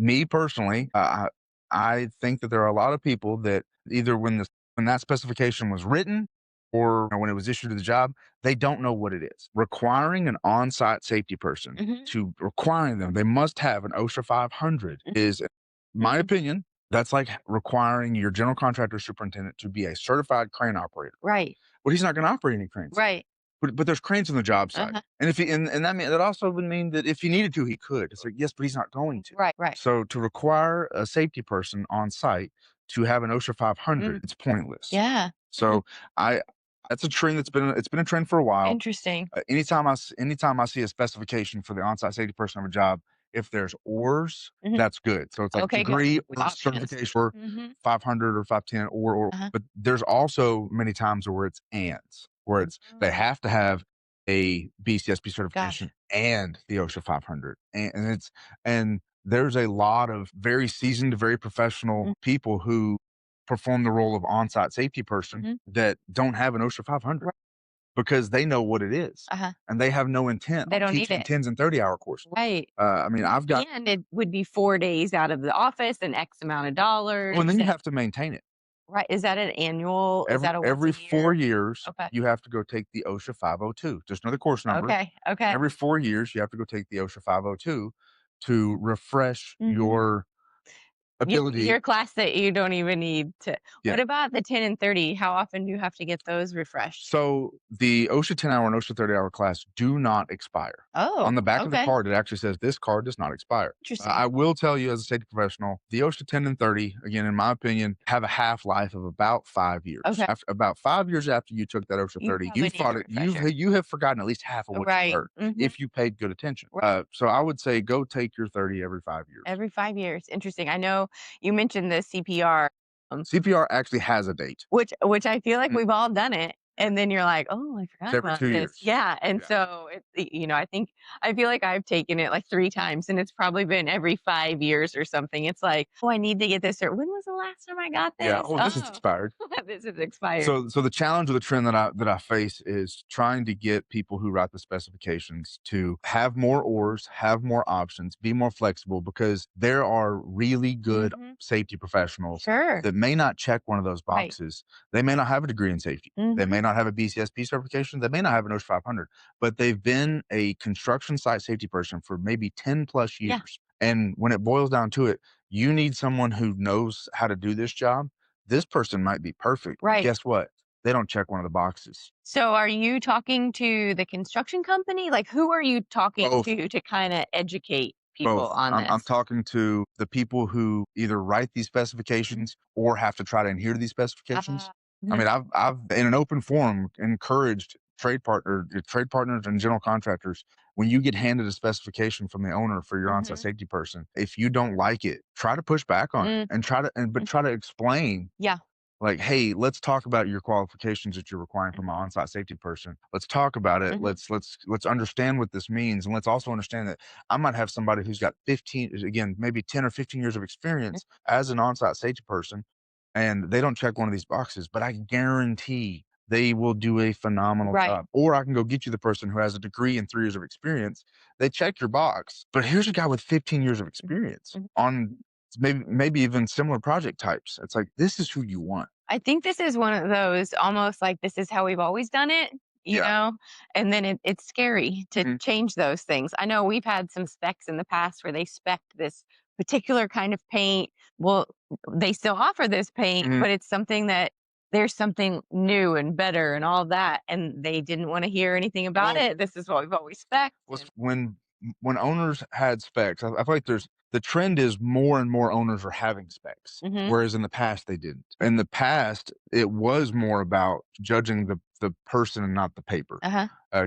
Me personally, I think that there are a lot of people that either when that specification was written or when it was issued to the job, they don't know what it is. Requiring an on-site safety person, requiring them, they must have an OSHA 500 is, in my opinion, That's like requiring your general contractor superintendent to be a certified crane operator.
Right.
Well, he's not going to operate any cranes.
Right.
But there's cranes on the job site.
Uh-huh.
And if he and that also would mean that if he needed to, he could. It's like, yes, but he's not going to.
Right. Right.
So to require a safety person on site to have an OSHA 500, it's pointless.
Yeah.
So I that's a trend it's been a trend for a while.
Interesting.
Anytime I see a specification for the on-site safety person of a job, if there's ORs,
Mhm.
that's good. So it's like
Okay, good.
degree or
Options.
certification for
Mhm.
500 or 510 or
Uh-huh.
but there's also many times where it's ands, where it's they have to have a BCSP certification and the OSHA 500. And there's a lot of very seasoned, very professional people who perform the role of on-site safety person that don't have an OSHA 500
Right.
because they know what it is
Uh-huh.
and they have no intent
They
on
don't need
teaching
it.
10s and 30-hour courses.
Right.
I mean, I've got
And it would be 4 days out of the office and X amount of dollars.
well, and then you have to maintain it.
Right. Is that an annual? Is that a once
Every
a
4
year?
years,
Okay.
you have to go take the OSHA 502. Just another course number.
Okay. Okay.
Every 4 years, you have to go take the OSHA 502 to refresh your ability.
Your class that you don't even need to.
Yeah.
What about the 10 and 30? How often do you have to get those refreshed?
So the OSHA 10-hour and OSHA 30-hour class do not expire.
Oh,
On the back of the
okay.
card, it actually says this card does not expire.
Interesting.
I will tell you as a safety professional, the OSHA 10 and 30, again, in my opinion, have a half-life of about 5 years.
Okay.
About 5 years after you took that OSHA
You
30,
probably need a refresher.
you have forgotten at least half of what
Right.
you heard if you paid good attention.
Right.
So I would say go take your 30 every 5 years.
Every 5 years. Interesting. I know you mentioned the CPR,
CPR actually has a date.
which I feel like we've all done it. And then you're like, oh, I forgot
Every
about
2
this.
years.
Yeah. And
Yeah.
so, I feel like I've taken it like 3 times and it's probably been every 5 years or something. It's like, oh, I need to get this. Or when was the last time I got this?
Yeah. Oh, this is expired.
This is expired.
So the challenge or the trend that I face is trying to get people who write the specifications to have more ORs, have more options, be more flexible because there are really good safety professionals
Sure.
that may not check one of those
Right.
boxes. They may not have a degree in safety. They may not have a BCSP certification. They may not have an OSHA 500, but they've been a construction site safety person for maybe 10 plus
Yeah.
years. And when it boils down to it, you need someone who knows how to do this job. This person might be perfect.
Right.
Guess what? They don't check one of the boxes.
So are you talking to the construction company? Like, who are you talking
Both.
to kind of educate people
Both.
on this?
I'm talking to the people who either write these specifications or have to try to adhere to these specifications. I mean, I've in an open forum encouraged trade partners and general contractors, when you get handed a specification from the owner for your on-site safety person, if you don't like it, try to push back on it and try to explain.
Yeah.
Like, hey, let's talk about your qualifications that you're requiring from an on-site safety person. Let's talk about it. Let's understand what this means, and let's also understand that I might have somebody who's got 15, again, maybe 10 or 15 years of experience as an on-site safety person, and they don't check one of these boxes, but I guarantee they will do a phenomenal job. Or I can go get you the person who has a degree and 3 years of experience. They check your box, but here's a guy with 15 years of experience on maybe even similar project types. It's like, this is who you want.
I think this is one of those almost like this is how we've always done it, you know? And then it's scary to change those things. I know we've had some specs in the past where they spec this particular kind of paint. Well, they still offer this paint, but it's something that there's something new and better and all that. And they didn't want to hear anything about it. This is what we've always spec.
When owners had specs, I feel like the trend is more and more owners are having specs, whereas in the past they didn't. In the past, it was more about judging the person and not the paper.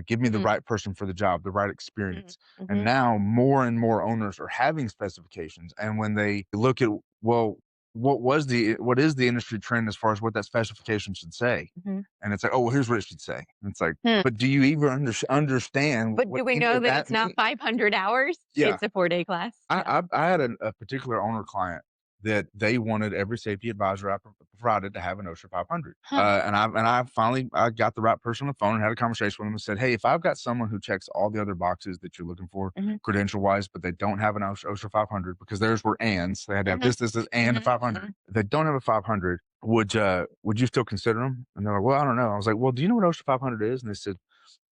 Give me the right person for the job, the right experience. And now more and more owners are having specifications. And when they look at, well, what is the industry trend as far as what that specification should say? And it's like, oh, well, here's what it should say. And it's like, but do you even understand?
But do we know that it's not 500 hours?
Yeah.
It's a 4-day class.
I had a particular owner client that they wanted every safety advisor I provided to have an OSHA 500. And I finally got the right person on the phone and had a conversation with them and said, hey, if I've got someone who checks all the other boxes that you're looking for credential wise, but they don't have an OSHA 500 because theirs were ands, they had to have this, and a 500. If they don't have a 500, would you still consider them? And they're like, well, I don't know. I was like, well, do you know what OSHA 500 is? And they said,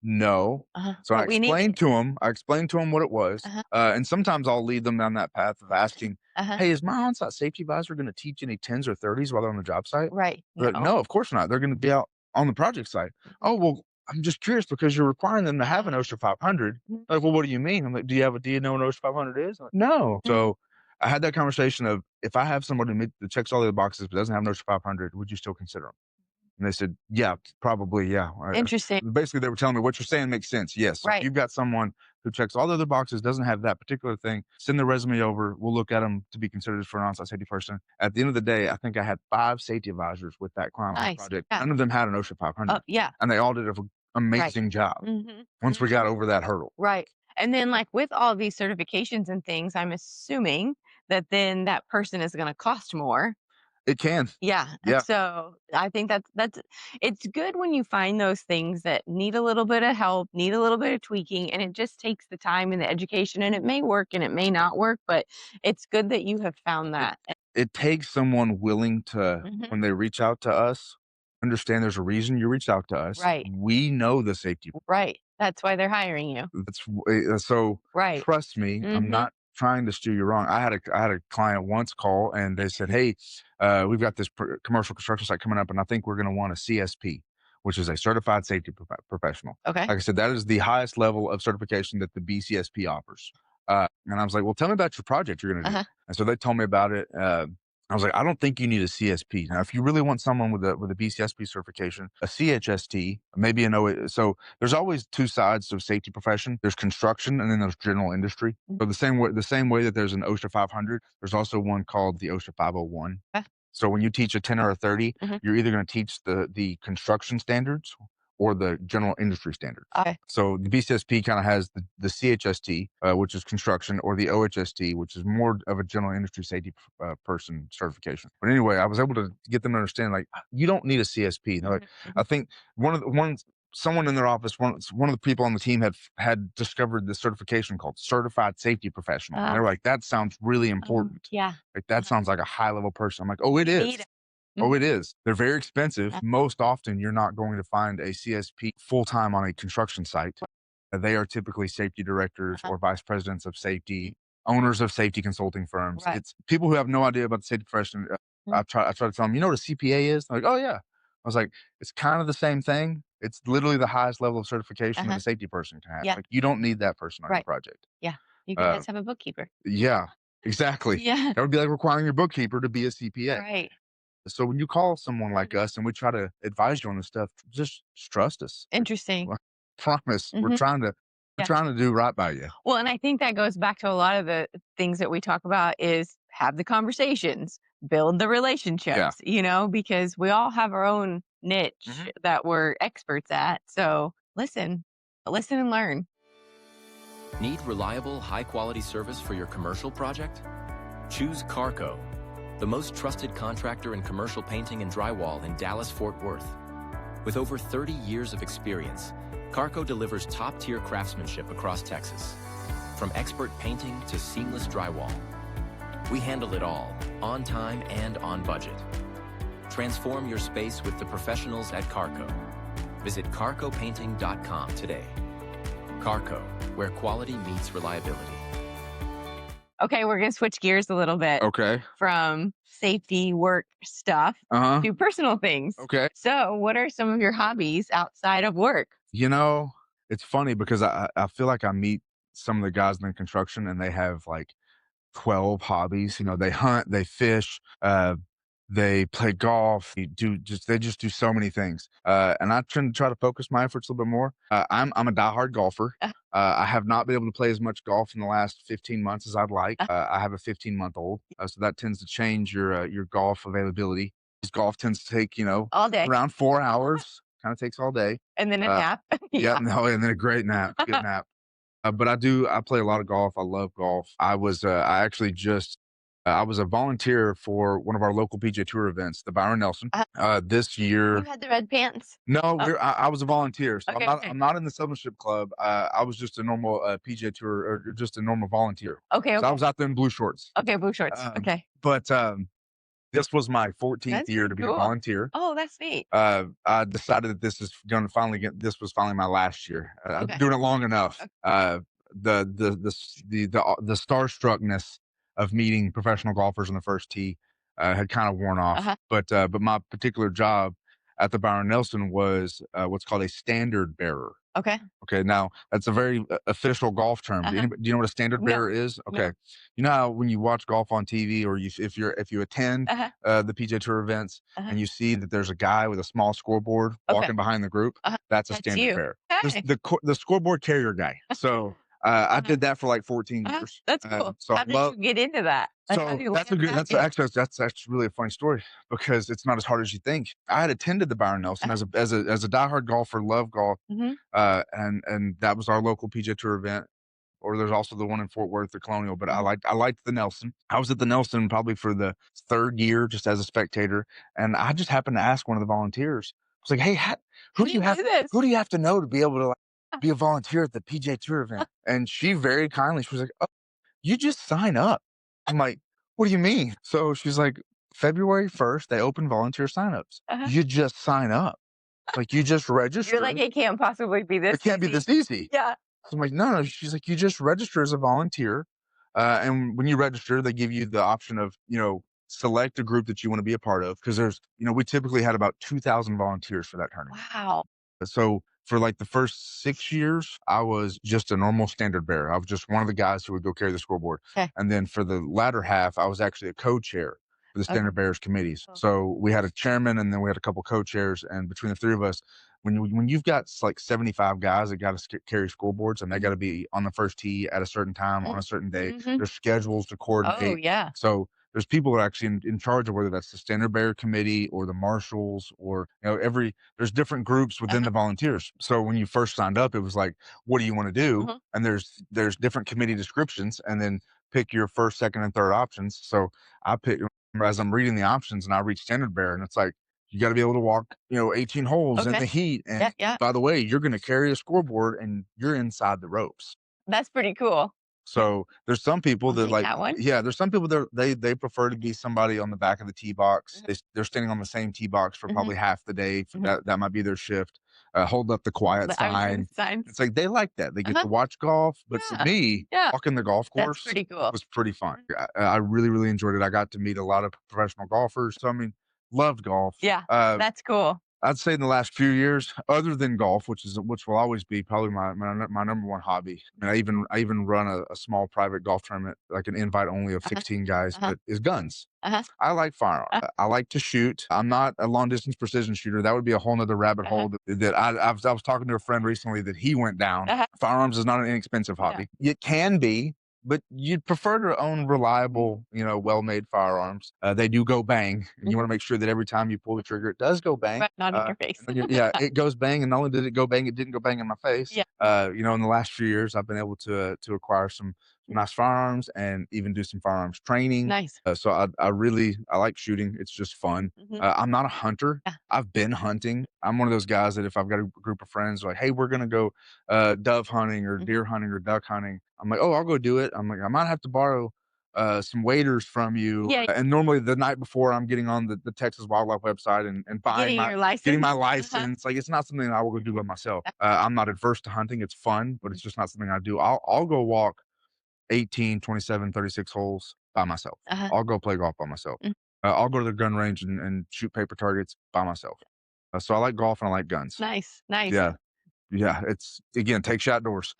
No. So I
But we need
explained
it.
to him. I explained to him what it was,
Uh-huh.
and sometimes I'll lead them down that path of asking,
Uh-huh.
"Hey, is my on-site safety advisor going to teach any 10s or 30s while they're on the job site?"
Right.
They're like,
No.
"No, of course not. They're going to be out on the project site." "Oh, well, I'm just curious because you're requiring them to have an OSHA 500."
Mhm.
Like, "Well, what do you mean?" I'm like, Do you know what OSHA 500 is?" Like, "No." So I had that conversation of, if I have somebody that checks all the boxes but doesn't have an OSHA 500, would you still consider them? And they said, "Yeah, probably, yeah."
Interesting.
Basically, they were telling me, "What you're saying makes sense. Yes. So if
Right.
you've got someone who checks all the other boxes, doesn't have that particular thing, send their resume over. We'll look at them to be considered for an on-site safety person." At the end of the day, I think I had 5 safety advisors with that client on the
Nice.
project.
Yeah.
None of them had an OSHA 500,
Yeah.
and they all did an amazing job
Mhm.
once we got over that hurdle.
Right. And then, like, with all these certifications and things, I'm assuming that then that person is gonna cost more.
It can.
Yeah.
Yeah.
So I think that's it's good when you find those things that need a little bit of help, need a little bit of tweaking, and it just takes the time and the education, and it may work and it may not work, but it's good that you have found
It
that.
it takes someone willing to,
Mhm.
when they reach out to us, understand there's a reason you reached out to us.
Right.
We know the safety.
Right. That's why they're hiring you.
So
Right.
trust me, I'm
Mhm.
not trying to steer you wrong. I had a client once call and they said, "Hey, we've got this commercial construction site coming up, and I think we're going to want a CSP, which is a certified safety professional."
Okay.
Like I said, that is the highest level of certification that the BCSP offers. And I was like, "Well, tell me about your project you're going to do."
Uh-huh.
And so they told me about it. I was like, "I don't think you need a CSP. Now, if you really want someone with a BCSP certification, a CHST, maybe an O." So there's always two sides to a safety profession. There's construction, and then there's general industry. So the same way that there's an OSHA 500, there's also one called the OSHA 501.
Okay.
So when you teach a 10 or a 30,
Mhm.
you're either going to teach the construction standards or the general industry standards.
Okay.
So the BCSP kind of has the CHST, which is construction, or the OHST, which is more of a general industry safety person certification. But anyway, I was able to get them to understand, like, you don't need a CSP. And they're like, I think someone in their office, one of the people on the team had discovered this certification called Certified Safety Professional. And they're like, "That sounds really important.
Yeah.
Like, that sounds like a high level person." I'm like, "Oh, it
You
is.
need it.
Oh, it is. They're very expensive.
Uh,
Most often, you're not going to find a CSP full time on a construction site. They are typically safety directors
Uh-huh.
or vice presidents of safety, owners of safety consulting firms.
Right.
It's people who have no idea about the safety profession. I try to tell them, "You know what a CPA is?" They're like, "Oh yeah." I was like, "It's kind of the same thing. It's literally the highest level of certification that
Uh-huh.
a safety person can have.
Yeah.
Like, you don't need that person on your
Right.
project."
Yeah. You can
Uh,
just have a bookkeeper.
yeah, exactly.
Yeah.
That would be like requiring your bookkeeper to be a CPA.
Right.
So when you call someone like
Mhm.
us and we try to advise you on this stuff, just trust us.
Interesting.
Well, promise. We're
Mhm.
trying to we're
Yeah.
trying to do right by you.
Well, and I think that goes back to a lot of the things that we talk about is have the conversations, build the
Yeah.
relationships, because we all have our own niche
Mhm.
that we're experts at. So listen and learn.
Need reliable, high-quality service for your commercial project? Choose Carrco, the most trusted contractor in commercial painting and drywall in Dallas-Fort Worth. With over 30 years of experience, Carrco delivers top-tier craftsmanship across Texas. From expert painting to seamless drywall, we handle it all, on time and on budget. Transform your space with the professionals at Carrco. Visit carcopainting.com today. Carrco, where quality meets reliability.
Okay, we're going to switch gears a little bit
Okay.
from safety work stuff
Uh-huh.
to personal things.
Okay.
So, what are some of your hobbies outside of work?
You know, it's funny because I feel like I meet some of the guys in the construction and they have like 12 hobbies. They hunt, they fish, they play golf, they just do so many things. And I try to focus my efforts a little bit more. I'm a diehard golfer. I have not been able to play as much golf in the last 15 months as I'd like. I have a 15-month-old, so that tends to change your golf availability. This golf tends to take
All day.
around 4 hours. Kind of takes all day.
And then a
Uh,
nap.
Yeah,
Yeah.
no, and then a great nap, good nap. But I play a lot of golf. I love golf. I was a volunteer for one of our local PGA Tour events, the Byron Nelson. This
You
year,
had the red pants.
no,
Oh.
I was a volunteer, so
Okay, okay.
I'm not in the Summership Club. I was just a normal PGA Tour, or just a normal volunteer.
Okay,
So I
okay.
was out there in blue shorts.
Okay, blue shorts.
Um,
Okay.
but This was my 14th
That's
year
pretty
to be a
cool.
volunteer.
Oh, that's neat.
I decided that this was finally my last year. I've
Okay.
been doing it long enough.
Okay.
The starstruckness of meeting professional golfers on the first tee had kind of worn off.
Uh-huh.
But my particular job at the Byron Nelson was what's called a standard bearer.
Okay.
Okay, now that's a very official golf term.
Uh-huh.
Do you know what a standard
No.
bearer is?
No.
Okay, you know how when you watch golf on TV, or if you attend
Uh-huh.
the PGA Tour events,
Uh-huh.
and you see that there's a guy with a small scoreboard
Okay.
walking behind the group,
Uh-huh.
that's a
That's
standard
you.
bearer.
Okay.
The scoreboard carrier guy. So I
Uh-huh.
did that for like 14
Uh-huh.
years.
That's cool.
So
How
I
did
love.
you get into that? Like, how
So
do you
that's a
land
good.
that?
That's
Yeah.
actually really a funny story because it's not as hard as you think. I had attended the Byron Nelson
Uh-huh.
as a diehard golfer, love golf,
Mm-hmm.
and that was our local PGA Tour event. Or there's also the one in Fort Worth, the Colonial. But
Mhm.
I liked the Nelson. I was at the Nelson probably for the third year, just as a spectator, and I just happened to ask one of the volunteers. I was like, "Hey, who do you have?
this?
Who do you have to know to be able to be a volunteer at the PGA Tour event?" And she very kindly, she was like, "Oh, you just sign up." I'm like, "What do you mean?" So she's like, "February 1st, they open volunteer signups.
Uh-huh.
You just sign up. Like you just register.
You're like, it can't possibly be this
It can't be
easy.
this easy."
Yeah.
So I'm like, no. She's like, you just register as a volunteer. And when you register, they give you the option of, select a group that you want to be a part of. Cause we typically had about 2,000 volunteers for that tournament.
Wow.
So for like the first 6 years, I was just a normal standard bearer. I was just one of the guys who would go carry the scoreboard.
Okay.
And then for the latter half, I was actually a co-chair for the standard
Okay.
bearers committees.
Oh.
So we had a chairman and then we had a couple co-chairs. And between the three of us, when you've got like 75 guys that got to carry scoreboards and they got to be on the first tee at a certain time on a certain day,
Mhm.
there's schedules to coordinate.
Oh, yeah.
So there's people that are actually in charge of whether that's the standard bearer committee or the marshals or there's different groups within the volunteers. So when you first signed up, it was like, what do you want to do?
Mhm.
And there's different committee descriptions, and then pick your first, second, and third options. So I picked as I'm reading the options, and I reach standard bearer, and it's like you got to be able to walk 18 holes in
Okay.
the heat. And
Yeah, yeah.
by the way, you're going to carry a scoreboard, and you're inside the ropes.
That's pretty cool.
So there's some people
I'll
that
take
like,
that one.
yeah, there's some people that they prefer to be somebody on the back of the tee box. They're standing on the same tee box for probably half the day. That might be their shift. Hold up the quiet sign. It's like they like that. They get to watch golf. But for me, walking the golf
That's
course
pretty cool.
was pretty fun. I really, really enjoyed it. I got to meet a lot of professional golfers. So I mean, loved golf.
Yeah, that's cool.
I'd say in the last few years, other than golf, which will always be probably my number one hobby. I mean, I even run a small private golf tournament, like an invite only of 16 guys, but is guns. I like firearms. I like to shoot. I'm not a long distance precision shooter. That would be a whole nother rabbit hole that I was talking to a friend recently that he went down. Firearms is not an inexpensive hobby. It can be, but you'd prefer to own reliable, well-made firearms. They do go bang, and you want to make sure that every time you pull the trigger, it does go bang.
Right, not in your face.
Yeah, it goes bang, and not only did it go bang, it didn't go bang in my face.
Yeah.
In the last few years, I've been able to acquire some nice firearms and even do some firearms training.
Nice.
So I like shooting. It's just fun. I'm not a hunter.
Yeah.
I've been hunting. I'm one of those guys that if I've got a group of friends like, hey, we're gonna go dove hunting or deer hunting or duck hunting, I'm like, oh, I'll go do it. I'm like, I might have to borrow some waders from you.
Yeah.
And normally the night before, I'm getting on the Texas Wildlife website and buying
Getting
my license. Like, it's not something I will go do by myself. I'm not adverse to hunting. It's fun, but it's just not something I do. I'll go walk 18, 27, 36 holes by myself. I'll go play golf by myself. I'll go to the gun range and shoot paper targets by myself. So I like golf and I like guns.
Nice.
Yeah. It's, again, takes you outdoors.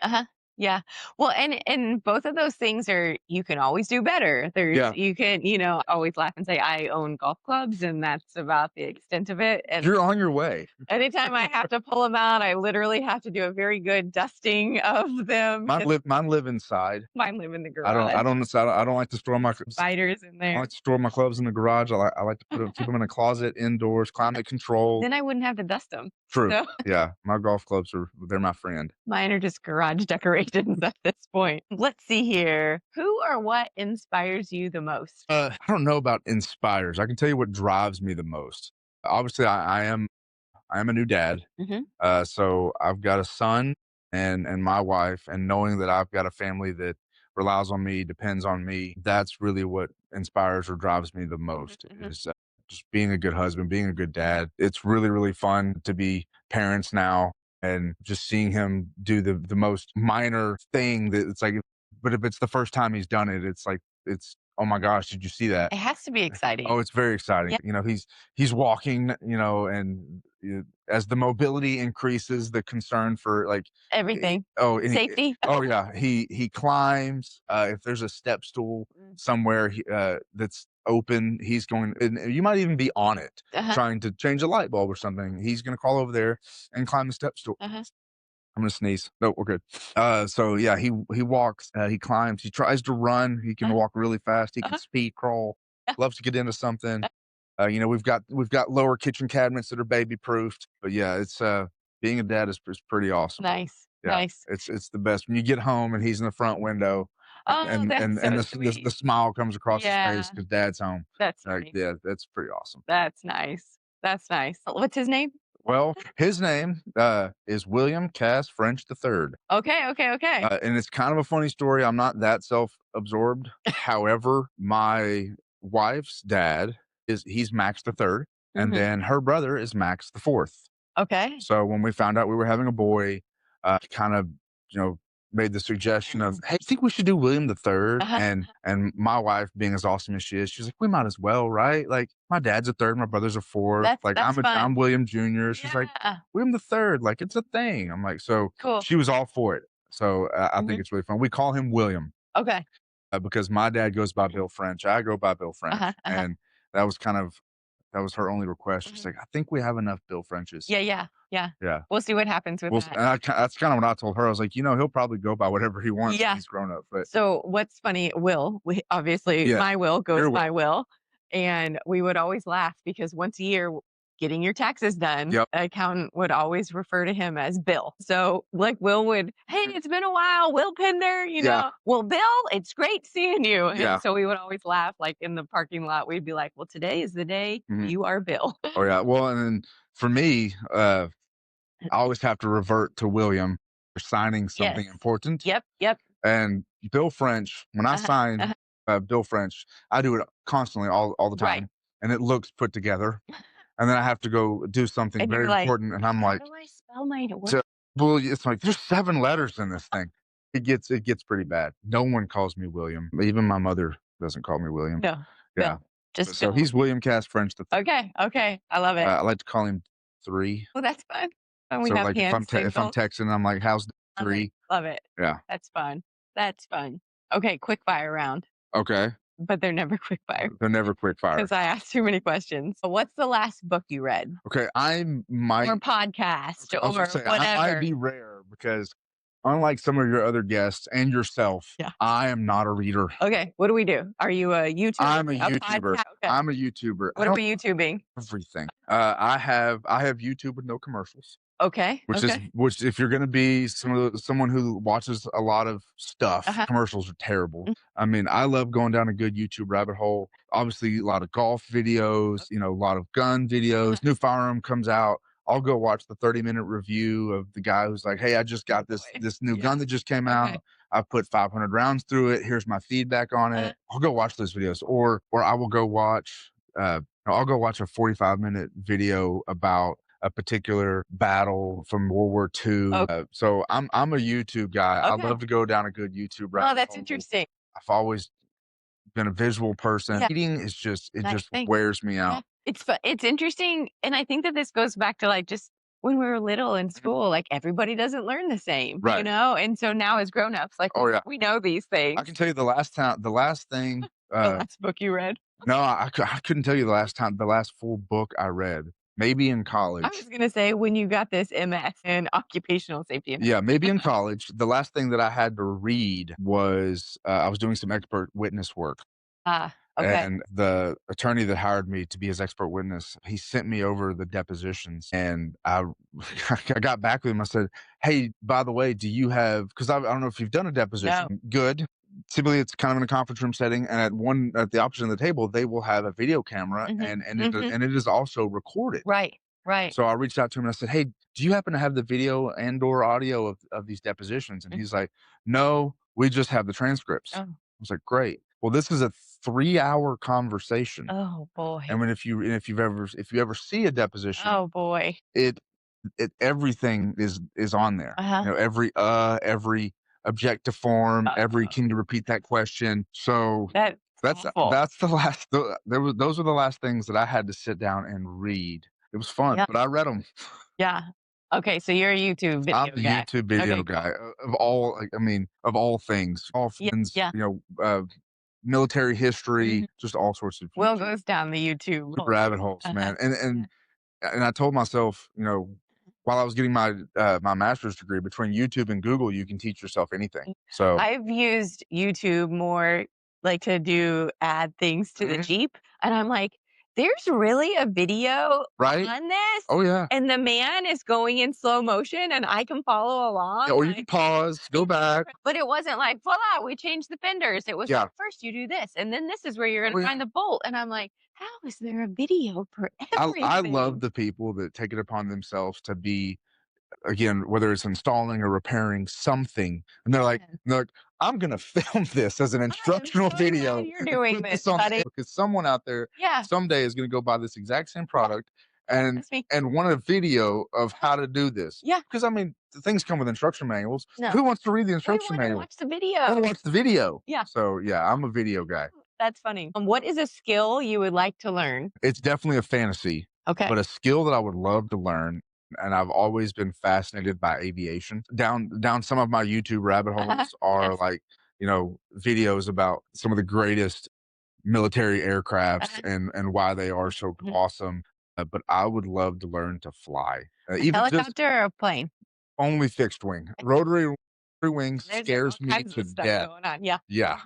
Yeah. Well, and both of those things you can always do better. You can, always laugh and say, I own golf clubs, and that's about the extent of it. And
you're on your way.
anytime I have to pull them out, I literally have to do a very good dusting of them.
Mine live inside.
Mine live in the garage.
I don't like to store my
spiders in there.
I like to store my clubs in the garage. I like to keep them in a closet indoors, climate control.
Then I wouldn't have to dust them.
True.
So.
Yeah. My golf clubs they're my friend.
Mine are just garage decorations at this point. Let's see here. Who or what inspires you the most?
I don't know about inspires. I can tell you what drives me the most. Obviously, I am a new dad. So I've got a son and my wife, and knowing that I've got a family that relies on me, depends on me, that's really what inspires or drives me the most
Mhm.
is just being a good husband, being a good dad. It's really, really fun to be parents now and just seeing him do the most minor thing that it's like, but if it's the first time he's done it, it's like, it's, oh my gosh, did you see that?
It has to be exciting.
Oh, it's very exciting.
Yeah.
You know, he's walking, you know, and as the mobility increases, the concern for like
Everything. Safety.
oh yeah, he climbs. If there's a step stool somewhere that's open, he's going. And you might even be on it,
Uh-huh.
trying to change a light bulb or something. He's going to crawl over there and climb the step stool.
Uh-huh.
I'm gonna sneeze. No, we're good. So yeah, he walks, he climbs, he tries to run. He can walk really fast. He can
Uh-huh.
speed crawl.
Yeah.
Loves to get into something. You know, we've got lower kitchen cabinets that are baby proofed. But yeah, it's being a dad is pretty awesome.
Nice.
Yeah,
Nice.
it's the best when you get home and he's in the front window,
Oh, that's so
the
sweet.
smile comes across his face
Yeah.
because dad's home.
That's
Like,
nice.
yeah, that's pretty awesome.
That's nice. That's nice. What's his name?
Well, his name is William Cass French III.
Okay.
And it's kind of a funny story. I'm not that self-absorbed. However, my wife's dad he's Max the third, and
Mhm.
then her brother is Max the fourth.
Okay.
So when we found out we were having a boy, kind of, you know, made the suggestion of, hey, I think we should do William the third.
Uh-huh.
And my wife, being as awesome as she is, she's like, we might as well, right? Like my dad's a third, my brother's a fourth. Like
That's fun.
I'm William Jr. She's like,
Yeah.
William the third, like it's a thing. I'm like, so
Cool.
she was all for it. So I think
Mhm.
it's really fun. We call him William
Okay.
because my dad goes by Bill French. I go by Bill French.
Uh-huh.
And that was her only request. She's
Mhm.
like, I think we have enough Bill Frenches.
Yeah.
Yeah.
We'll see what happens with
Well,
that.
and that's kind of what I told her. I was like, you know, he'll probably go by whatever he wants when
Yeah.
he's grown up. But
So what's funny, obviously
Yeah,
my will goes
your will.
by Will. And we would always laugh because once a year, getting your taxes done,
Yep.
the accountant would always refer to him as Bill. So like Will would, hey, it's been a while, Will Pender, you
Yeah.
know, well, Bill, it's great seeing you.
Yeah.
And so we would always laugh like in the parking lot. We'd be like, well, today is the day
Mhm.
you are Bill.
Oh yeah. Well, and then for me, I always have to revert to William for signing something
Yes.
important.
Yep.
And Bill French, when I
Uh-huh,
sign
uh-huh.
Bill French, I do it constantly all the time.
Right.
And it looks put together. And then I have to go do something
And you're
very
like,
important. And I'm
how
like,
do I spell my word?
so, well, it's like there's 7 letters in this thing. It gets pretty bad. No one calls me William. Even my mother doesn't call me William.
No.
Yeah.
Bill. Just
So
Bill.
he's William Cass French the third.
Okay. I love it.
I like to call him 3.
Well, that's fun. And we
So
have
like
hand
if I'm
signals.
texting, I'm like, how's
Love
3?
it. Love it.
Yeah.
That's fun. Okay, quick fire round,
Okay.
but they're never quick fire
They're never quick fire.
because I asked too many questions. So what's the last book you read
Okay. I might
or podcast
I was
or
gonna say,
whatever?
I might be rare because unlike some of your other guests and yourself,
Yeah.
I am not a reader.
Okay, what do we do? Are you a YouTuber?
I'm a
podcast?
YouTuber.
Okay.
I'm a YouTuber. I
What are
don't
we YouTubing?
everything. I have YouTube with no commercials.
Okay.
Which if you're gonna be someone who watches a lot of stuff,
Uh-huh.
commercials are terrible.
Mm.
I mean, I love going down a good YouTube rabbit hole. Obviously, a lot of golf videos, you know, a lot of gun videos.
Uh-huh.
New firearm comes out. I'll go watch the 30-minute review of the guy who's like, hey, I just got this
boy.
this new
Yeah.
gun that just came
Okay.
out. I put 500 rounds through it. Here's my feedback on it. I'll go watch those videos, or I will go watch. I'll go watch a 45-minute video about a particular battle from World War II.
Okay.
So I'm a YouTube guy. I
Okay.
love to go down a good YouTube rabbit
Oh, that's
hole.
interesting.
I've always been a visual person.
Yeah.
Reading is just
Nice thing.
wears me
Yeah.
out.
It's interesting, and I think that this goes back to like just when we were little in school, like everybody doesn't learn the same, you
Right.
know? And so now as grown-ups, like
Oh yeah.
we know these things.
I can tell you the last thing.
The last book you read.
No, I couldn't tell you the last full book I read. Maybe in college.
I was gonna say when you got this MS in occupational safety.
Yeah, maybe in college. The last thing that I had to read was I was doing some expert witness work.
Okay.
And the attorney that hired me to be his expert witness, he sent me over the depositions, and I got back with him. I said, "Hey, by the way, do you have? Because I don't know if you've done a deposition.
No.
Good. Typically, it's kind of in a conference room setting, and at the opposite of the table, they will have a video camera,
Mhm,
and it is also recorded.
Right.
So I reached out to him and I said, "Hey, do you happen to have the video and/or audio of these depositions?" And
Mhm.
he's like, "No, we just have the transcripts."
Oh.
I was like, "Great. Well, this is a 3-hour conversation.
Oh boy.
And if you ever see a deposition,
Oh boy.
it everything is on there.
Uh-huh.
You know, every objective form, every can you repeat that question? So
That's awful.
that's the last. Those were the last things that I had to sit down and read. It was fun,
Yeah.
but I read them.
Yeah. Okay, so you're a YouTube video
I'm a
guy.
YouTube video
Okay,
guy of all. Like, I mean, of all things, all
Yeah,
things.
yeah.
You know, military history, just all sorts of
Will
YouTube
goes down the YouTube hole.
rabbit holes,
Uh-huh.
man. And I told myself, you know, while I was getting my my master's degree, between YouTube and Google, you can teach yourself anything. So
I've used YouTube more like to do add things to the Jeep. And I'm like, there's really a video
right?
on this.
Oh yeah.
And the man is going in slow motion and I can follow along.
Yeah, or you can pause, go back.
But it wasn't like, voila, we changed the fenders. It was
Yeah.
like, first you do this, and then this is where you're going to
Oh, yeah.
find the bolt. And I'm like, how is there a video for everything?
I love the people that take it upon themselves to be, again, whether it's installing or repairing something, and they're like, I'm gonna film this as an instructional
so glad
video.
you're doing
Put
this,
on
buddy.
because someone out there
Yeah.
someday is gonna go buy this exact same product and
That's me.
want a video of how to do this.
Yeah.
Because I mean, the things come with instruction manuals.
No.
Who wants to read the
We
instruction
want to
manual?
watch the
I
video.
want to watch the video.
Yeah.
So yeah, I'm a video guy.
That's funny. What is a skill you would like to learn?
It's definitely a fantasy,
Okay.
but a skill that I would love to learn, and I've always been fascinated by aviation. Down some of my YouTube rabbit holes are
Yes.
like, you know, videos about some of the greatest military aircrafts and why they are so awesome. But I would love to learn to fly, even just
Helicopter or a plane?
only fixed wing. Rotary wing
There's all
scares me
kinds
to
of stuff
death.
going on. Yeah.
Yeah,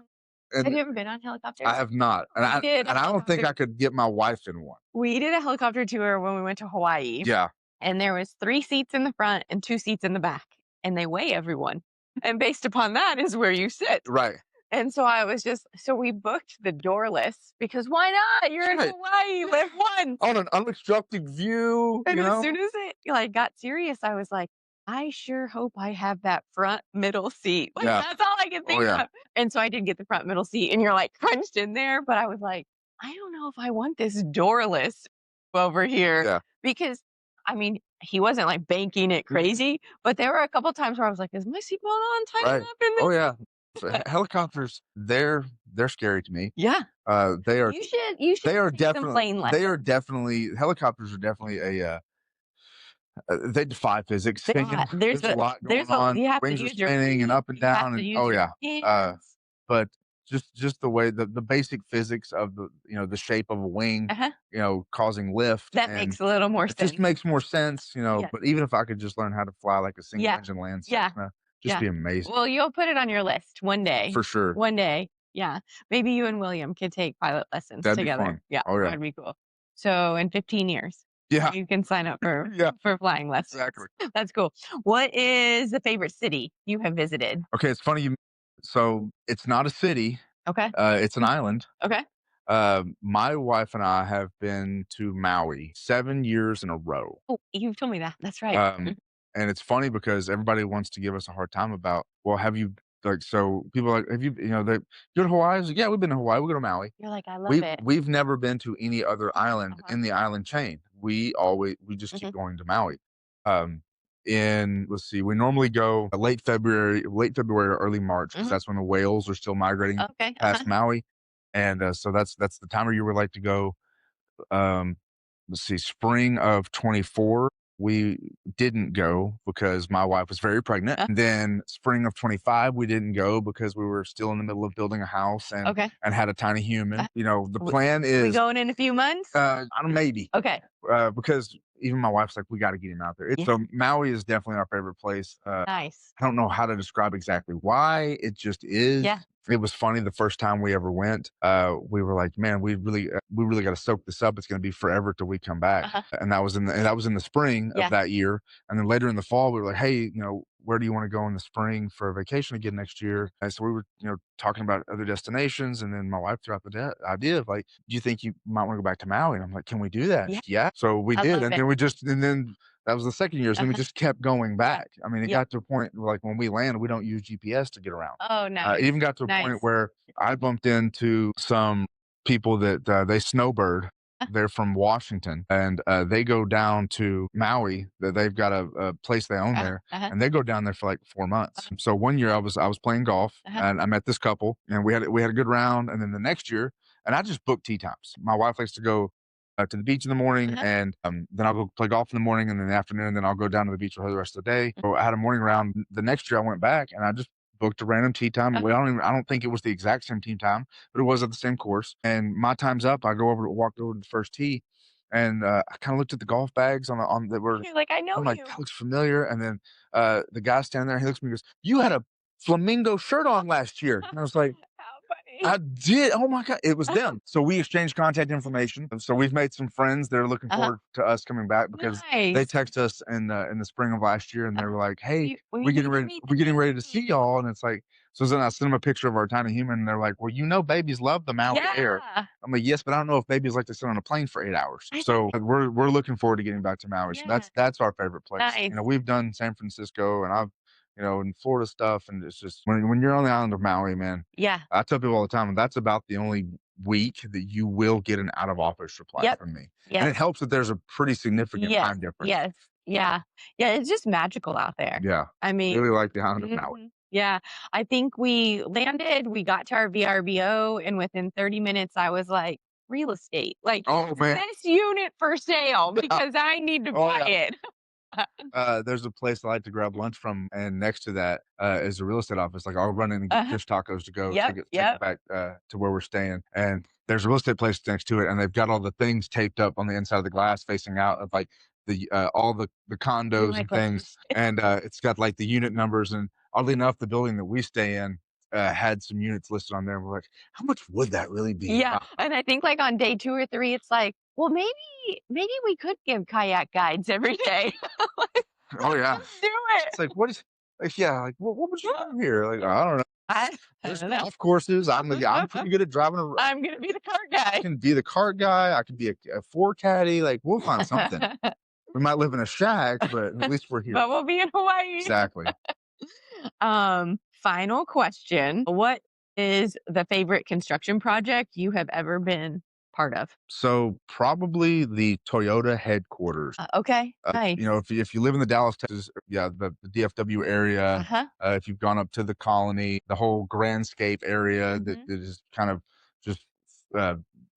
Have
and
you ever been on helicopters?
I have not, and
We did a
I don't think
helicopter.
I could get my wife in one.
We did a helicopter tour when we went to Hawaii.
Yeah,
And there was 3 seats in the front and 2 seats in the back, and they weigh everyone. And based upon that is where you sit.
right.
And so I was just so we booked the doorless because why not? You're in
Right.
Hawaii, you live once.
On an unobstructed view,
And
you
as
know?
soon as it like got serious, I was like, I sure hope I have that front middle seat. Like
Yeah.
that's all I could think
yeah.
of. And so I did get the front middle seat, and you're like crunched in there. But I was like, I don't know if I want this doorless over here
Yeah.
because I mean he wasn't like banking it crazy, but there were a couple times where I was like, is my seatbelt on tight
Right.
enough in this?
Oh yeah. So, helicopters, they're scary to me.
Yeah.
They are
You should
they are
take some plane lessons.
helicopters are definitely they defy physics. There's a lot going on.
You have to
Wings are
use your
spinning and
feet,
up and
you have
down,
to
and
use
oh
your
yeah.
hands.
But just the way the basic physics of the, you know, the shape of a wing,
Uh-huh.
you know, causing lift,
That
and
makes a little more
it
sense.
just makes more sense, you know.
Yeah.
But even if I could just learn how to fly like a single
Yeah.
engine land
Yeah.
Cessna,
Yeah.
be amazing.
Well, you'll put it on your list one day.
For sure.
One day. Yeah. Maybe you and William could take pilot lessons
That'd be
together.
fun.
Yeah.
Oh, yeah.
That'd be cool. So in 15 years,
Yeah.
you can sign up for
Yeah.
for flying lessons.
Exactly.
That's cool. What is the favorite city you have visited?
Okay, it's funny so it's not a city,
Okay.
it's an island.
Okay.
My wife and I have been to Maui 7 years in a row.
Oh, you've told me that. That's right.
And it's funny because everybody wants to give us a hard time about, well, have you, like, so people are like, have you, you know, they go to Hawaii? I was like, yeah, we've been to Hawaii. We go to Maui.
You're like, I love it.
We've never been to any other island
Uh-huh.
in the island chain. We just keep going to Maui. Let's see, we normally go late February or early March, because that's when the whales are still migrating
Okay.
past Maui. And so that's the time of year we like to go. Let's see, spring of 24, we didn't go because my wife was very pregnant. And then spring of 25, we didn't go because we were still in the middle of building a house and had a tiny human. You know, the plan
We
is
going in a few months?
I don't, maybe
Okay.
because even my wife's like, we got to get him out there. So Maui is definitely our favorite place.
Nice.
I don't know how to describe exactly why. It just is.
Yeah.
It was funny the first time we ever went. We were like, man, we really got to soak this up. It's going to be forever till we come back. And that was in the spring of that year. And then later in the fall, we were like, hey, you know, where do you want to go in the spring for a vacation again next year? And so we were, you know, talking about other destinations. And then my wife threw out the idea of like, do you think you might want to go back to Maui? And I'm like, can we do that?
Yeah.
Yeah. So we
I
did.
love
And
it.
then That was the second year. So then we just kept going back. I mean, it
Yep.
got to a point where, like, when we land, we don't use GPS to get around.
Oh,
It
nice.
even got to a
Nice.
point where I bumped into some people that they snowbird. They're from Washington, and they go down to Maui. They've got a place they own there, and they go down there for like 4 months. So one year I was playing golf, and I met this couple, and we had a good round. And then the next year, and I just booked tee times. My wife likes to go to the beach in the morning, and then I'll go play golf in the morning, and in the afternoon, and then I'll go down to the beach for the rest of the day. So I had a morning round. The next year, I went back, and I just booked a random tee time. I don't think it was the exact same tee time, but it was at the same course. And my time's up. I walked over to the first tee, and I kind of looked at the golf bags on that were.
You're like, I know
I'm like,
you.
that looks familiar. And then the guy standing there, he looks at me and goes, "You had a flamingo shirt on last year." And I was like,
How funny.
I did. Oh my God. It was them. So we exchanged contact information. So we've made some friends that are looking forward to us coming back because they
Nice.
text us in the spring of last year, and they were like, "Hey,
We
we're
need
getting
to
ready.
meet
We're
the
getting ready to see
baby."
y'all." And it's like, so then I sent them a picture of our tiny human, and they're like, "Well, babies love the Maui air."
Yeah.
I'm like, "Yes, but I don't know if babies like to sit on a plane for 8 hours."
I
So we're looking forward to getting back to Maui. So
Yeah.
that's our favorite place.
Nice.
We've done San Francisco, and I've in Florida stuff, and it's just when you're on the island of Maui, man.
Yeah.
I tell people all the time, that's about the only week that you will get an out of office reply from me. And
Yep.
it helps that there's a pretty significant
Yes.
time difference.
Yes. Yeah. Yeah. It's just magical out there.
Yeah.
I mean,
Really like the island of Maui.
yeah. I think we landed, we got to our VRBO, and within 30 minutes, I was like, real estate. Like,
Oh man.
this unit for sale because I need to buy it.
There's a place I like to grab lunch from, and next to that is a real estate office. Like, I'll run in and get fish tacos to go take it back to where we're staying. And there's a real estate place next to it, and they've got all the things taped up on the inside of the glass facing out of like the all the condos and things. And it's got like the unit numbers. And oddly enough, the building that we stay in had some units listed on there. And we're like, how much would that really be?
Yeah. And I think like on day 2 or 3, it's like, well, maybe we could give kayak guides every day.
Oh yeah.
Let's do it.
It's like, what is like, yeah, like what would you do here? Like, I don't know.
I
There's
don't know.
golf courses. I'm pretty good at driving a
I'm gonna be the cart
I
guy.
can be the cart guy. I could be a four caddy. Like, we'll find something. We might live in a shack, but at least we're here.
But we'll be in Hawaii.
Exactly.
Final question. What is the favorite construction project you have ever been part of?
So probably the Toyota headquarters.
Okay. Nice.
If you live in the Dallas, Texas, the DFW area,
Uh-huh.
if you've gone up to the Colony, the whole Grandscape area that is kind of just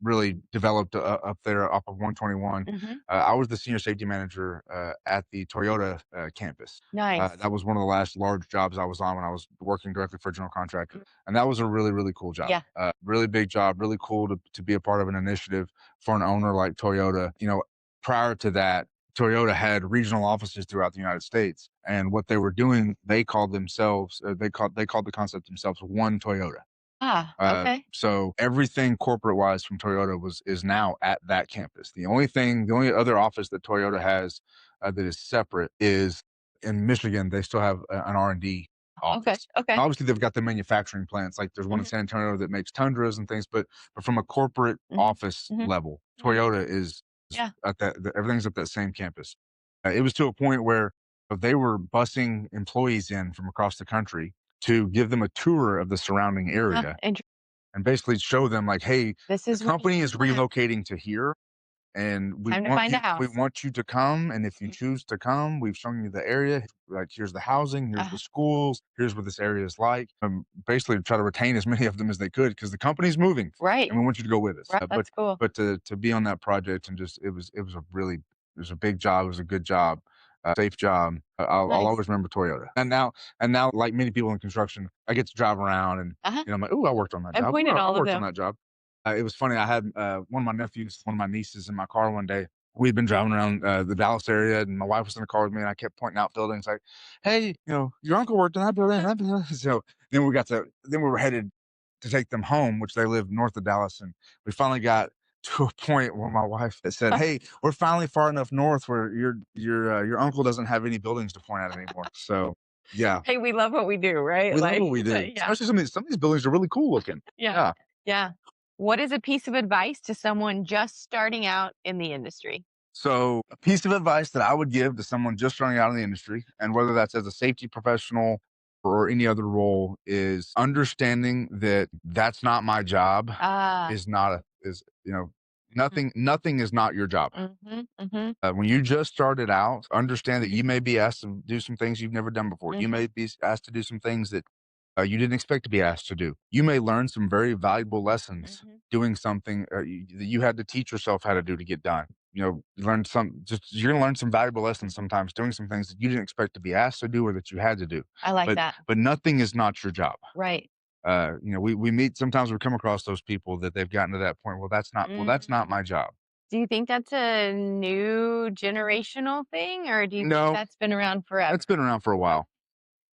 really developed up there off of 121. I was the senior safety manager at the Toyota campus.
Nice.
That was one of the last large jobs I was on when I was working directly for a general contractor. And that was a really, really cool job.
Yeah.
Really big job, really cool to be a part of an initiative for an owner like Toyota. Prior to that, Toyota had regional offices throughout the United States. And what they were doing, they called the concept themselves One Toyota.
Okay.
So everything corporate wise from Toyota is now at that campus. The only other office that Toyota has that is separate is in Michigan. They still have an R&D office.
Okay.
And obviously, they've got the manufacturing plants. Like there's one in San Antonio that makes Tundras and things. But from a corporate office level, Toyota is at everything's at that same campus. It was to a point where they were busing employees in from across the country to give them a tour of the surrounding area and basically show them like, hey,
the
company is relocating to here, and we want you to come. And if you choose to come, we've shown you the area. Like, here's the housing, here's the schools, here's what this area is like. Basically, try to retain as many of them as they could because the company's moving,
right?
And we want you to go with us.
Right. That's cool.
But to be on that project and just it was a big job. It was a good job. Safe job. I'll always remember Toyota. And now, like many people in construction, I get to drive around and I'm like, "Ooh, I worked on that job." I worked on that job. It was funny. I had one of my nephews, one of my nieces in my car one day. We'd been driving around the Dallas area, and my wife was in the car with me, and I kept pointing out buildings like, "Hey, your uncle worked on that building." So then we were headed to take them home, which they live north of Dallas, and we finally got to a point where my wife said, "Hey, we're finally far enough north where your uncle doesn't have any buildings to point at anymore." So yeah.
Hey, we love what we do, right?
We love what we do.
Yeah.
Especially some of these buildings are really cool looking.
Yeah. What is a piece of advice to someone just starting out in the industry?
So a piece of advice that I would give to someone just starting out in the industry, and whether that's as a safety professional or any other role, is understanding that that's not my job. Is not a is you know nothing is not your job. When you just started out, understand that you may be asked to do some things you've never done before. You may be asked to do some things that you didn't expect to be asked to do. You may learn some very valuable lessons doing something that you had to teach yourself how to do to get done. You're going to learn some valuable lessons sometimes doing some things that you didn't expect to be asked to do or that you had to do.
I like that.
But nothing is not your job.
Right.
We meet, sometimes we come across those people that they've gotten to that point. Well, that's not my job.
Do you think that's a new generational thing, or do you think
No,
that's been around forever?
it's been around for a while.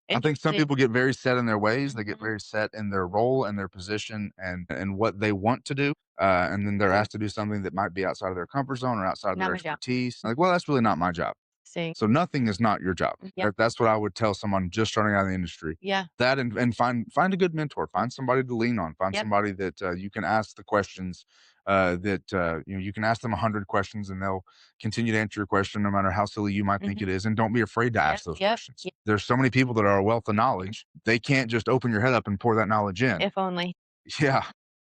I think some
Interesting.
people get very set in their ways. They get very set in their role and their position and what they want to do. And then they're asked to do something that might be outside of their comfort zone or outside of
Not
their
my job.
expertise. Like, well, that's really not my job.
See.
So nothing is not your job.
Yep.
That's what I would tell someone just starting out in the industry.
Yeah.
That and find a good mentor. Find somebody to lean on. Find
Yep.
somebody that you can ask the questions. You can ask them 100 questions and they'll continue to answer your question no matter how silly you might think it is. And don't be afraid to ask those questions.
Yep.
There's so many people that are a wealth of knowledge. They can't just open your head up and pour that knowledge in.
If only.
Yeah.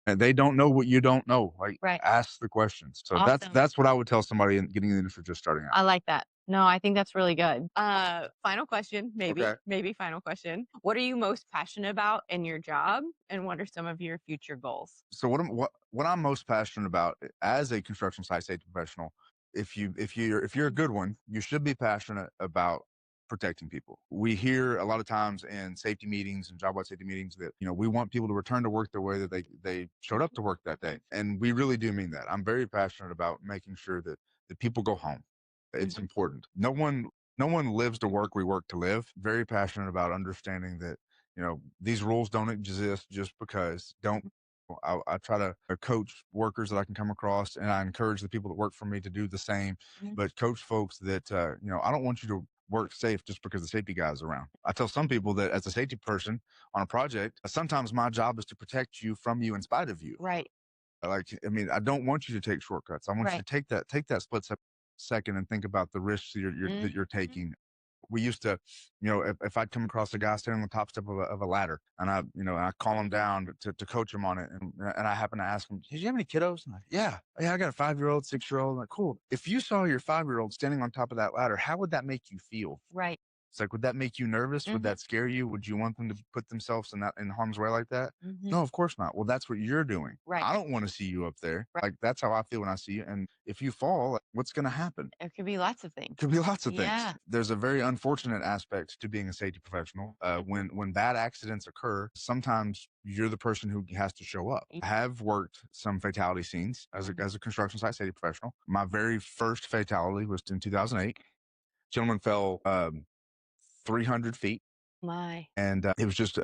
And they don't know what you don't know. Like,
Right.
ask the questions. So
Awesome.
that's what I would tell somebody in getting in the industry just starting out.
I like that. No, I think that's really good. Final question,
Okay.
maybe final question. What are you most passionate about in your job, and what are some of your future goals?
So what I'm most passionate about as a construction site safety professional, if you're a good one, you should be passionate about protecting people. We hear a lot of times in safety meetings and job wide safety meetings that we want people to return to work the way that they showed up to work that day, and we really do mean that. I'm very passionate about making sure that people go home. It's important. No one lives to work. We work to live. Very passionate about understanding that these rules don't exist just because. I try to coach workers that I can come across, and I encourage the people that work for me to do the same. But coach folks that I don't want you to work safe just because the safety guy is around. I tell some people that as a safety person on a project, sometimes my job is to protect you from you in spite of you.
Right.
I don't want you to take shortcuts. I want you to take that split second and think about the risks that you're taking. We used to, if I'd come across a guy standing on the top step of a ladder, and I call him down to coach him on it, and I happen to ask him, "Did you have any kiddos?" And yeah, I got a 5-year-old, 6-year-old. Like, cool. If you saw your 5-year-old standing on top of that ladder, how would that make you feel?
Right.
It's like, would that make you nervous? Would that scare you? Would you want them to put themselves in harm's way like that? No, of course not. Well, that's what you're doing.
Right.
I don't want to see you up there.
Right.
Like, that's how I feel when I see you. And if you fall, what's going to happen?
It could be lots of things.
Could be lots of things.
Yeah.
There's a very unfortunate aspect to being a safety professional. When bad accidents occur, sometimes you're the person who has to show up. I have worked some fatality scenes as a construction site safety professional. My very first fatality was in 2008. Gentleman fell 300 feet.
My.
And it was just,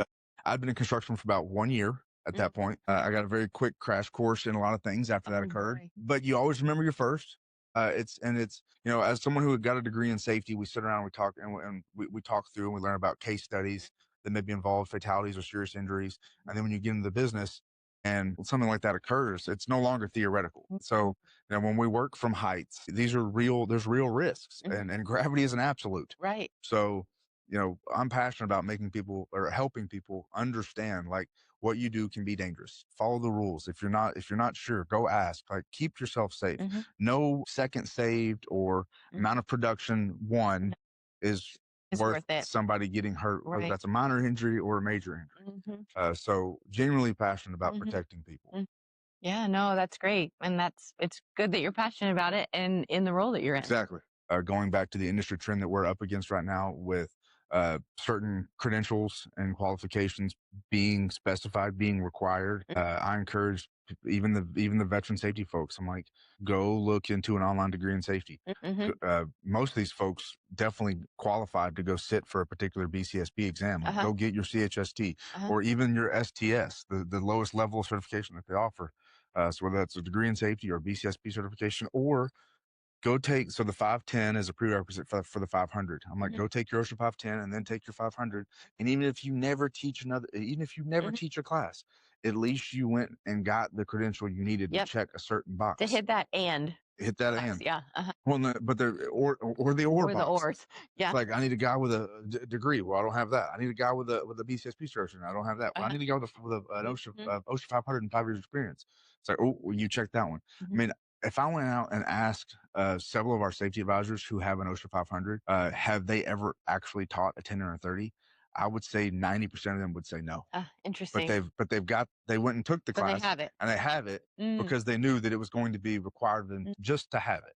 I'd been in construction for about 1 year at that point. I got a very quick crash course in a lot of things after that occurred.
My.
But you always remember your first. It's as someone who had got a degree in safety, we sit around and we talk and we talk through and we learn about case studies that maybe involve fatalities or serious injuries. And then when you get into the business and something like that occurs, it's no longer theoretical. So when we work from heights, there's real risks, and gravity is an absolute.
Right.
So I'm passionate about making people or helping people understand like what you do can be dangerous. Follow the rules. If you're not sure, go ask. Like, keep yourself safe. No second saved or amount of production won is worth
it.
somebody getting hurt, whether
Right.
that's a minor injury or a major injury. So genuinely passionate about protecting people.
Yeah, no, that's great. And it's good that you're passionate about it and in the role that you're in.
Exactly. Going back to the industry trend that we're up against right now with certain credentials and qualifications being specified, being required. I encourage even the veteran safety folks. I'm like, go look into an online degree in safety. Most of these folks definitely qualified to go sit for a particular BCSP exam. Go get your CHST or even your STS, the lowest level of certification that they offer. So whether that's a degree in safety or BCSP certification, or go take, so the 510 is a prerequisite for the 500. I'm like, go take your OSHA 510 and then take your 500. And even if you never teach teach a class, at least you went and got the credential you needed to check a certain box.
To hit that and.
hit that
Class,
and.
yeah.
Well, no, but the or the or
Or the
box.
ors. Yeah.
It's like I need a guy with a degree. Well, I don't have that. I need a guy with a BCSP certification. I don't have that. Well, I need a guy with an OSHA 500 and 5 years experience. It's like, oh, well, you check that one. I mean, if I went out and asked several of our safety advisors who have an OSHA 500, have they ever actually taught a 10 or a 30? I would say 90% of them would say no.
Interesting.
They went and took the
But they
class
have it.
and they have it because they knew that it was going to be required of them just to have it.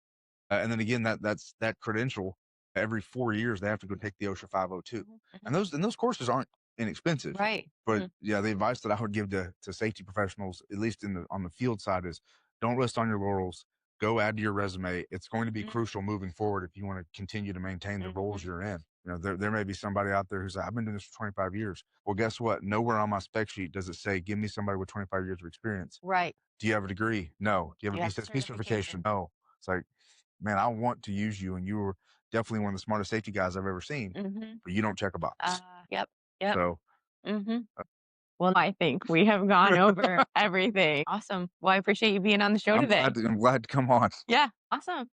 And then again, that's that credential. Every 4 years, they have to go take the OSHA 502, and those courses aren't inexpensive.
Right.
But yeah, the advice that I would give to safety professionals, at least on the field side, is don't rest on your laurels. Go add to your resume. It's going to be crucial moving forward if you want to continue to maintain the roles you're in. You know, there may be somebody out there who's like, I've been doing this for 25 years. Well, guess what? Nowhere on my spec sheet does it say, give me somebody with 25 years of experience.
Right.
Do you have a degree? No. Do you have a BCSP certification? No. It's like, man, I want to use you, and you were definitely one of the smartest safety guys I've ever seen, but you don't check a box.
Yep.
So,
Well, I think we have gone over everything. Awesome. Well, I appreciate you being on the show today.
I'm glad to come on.
Yeah. Awesome.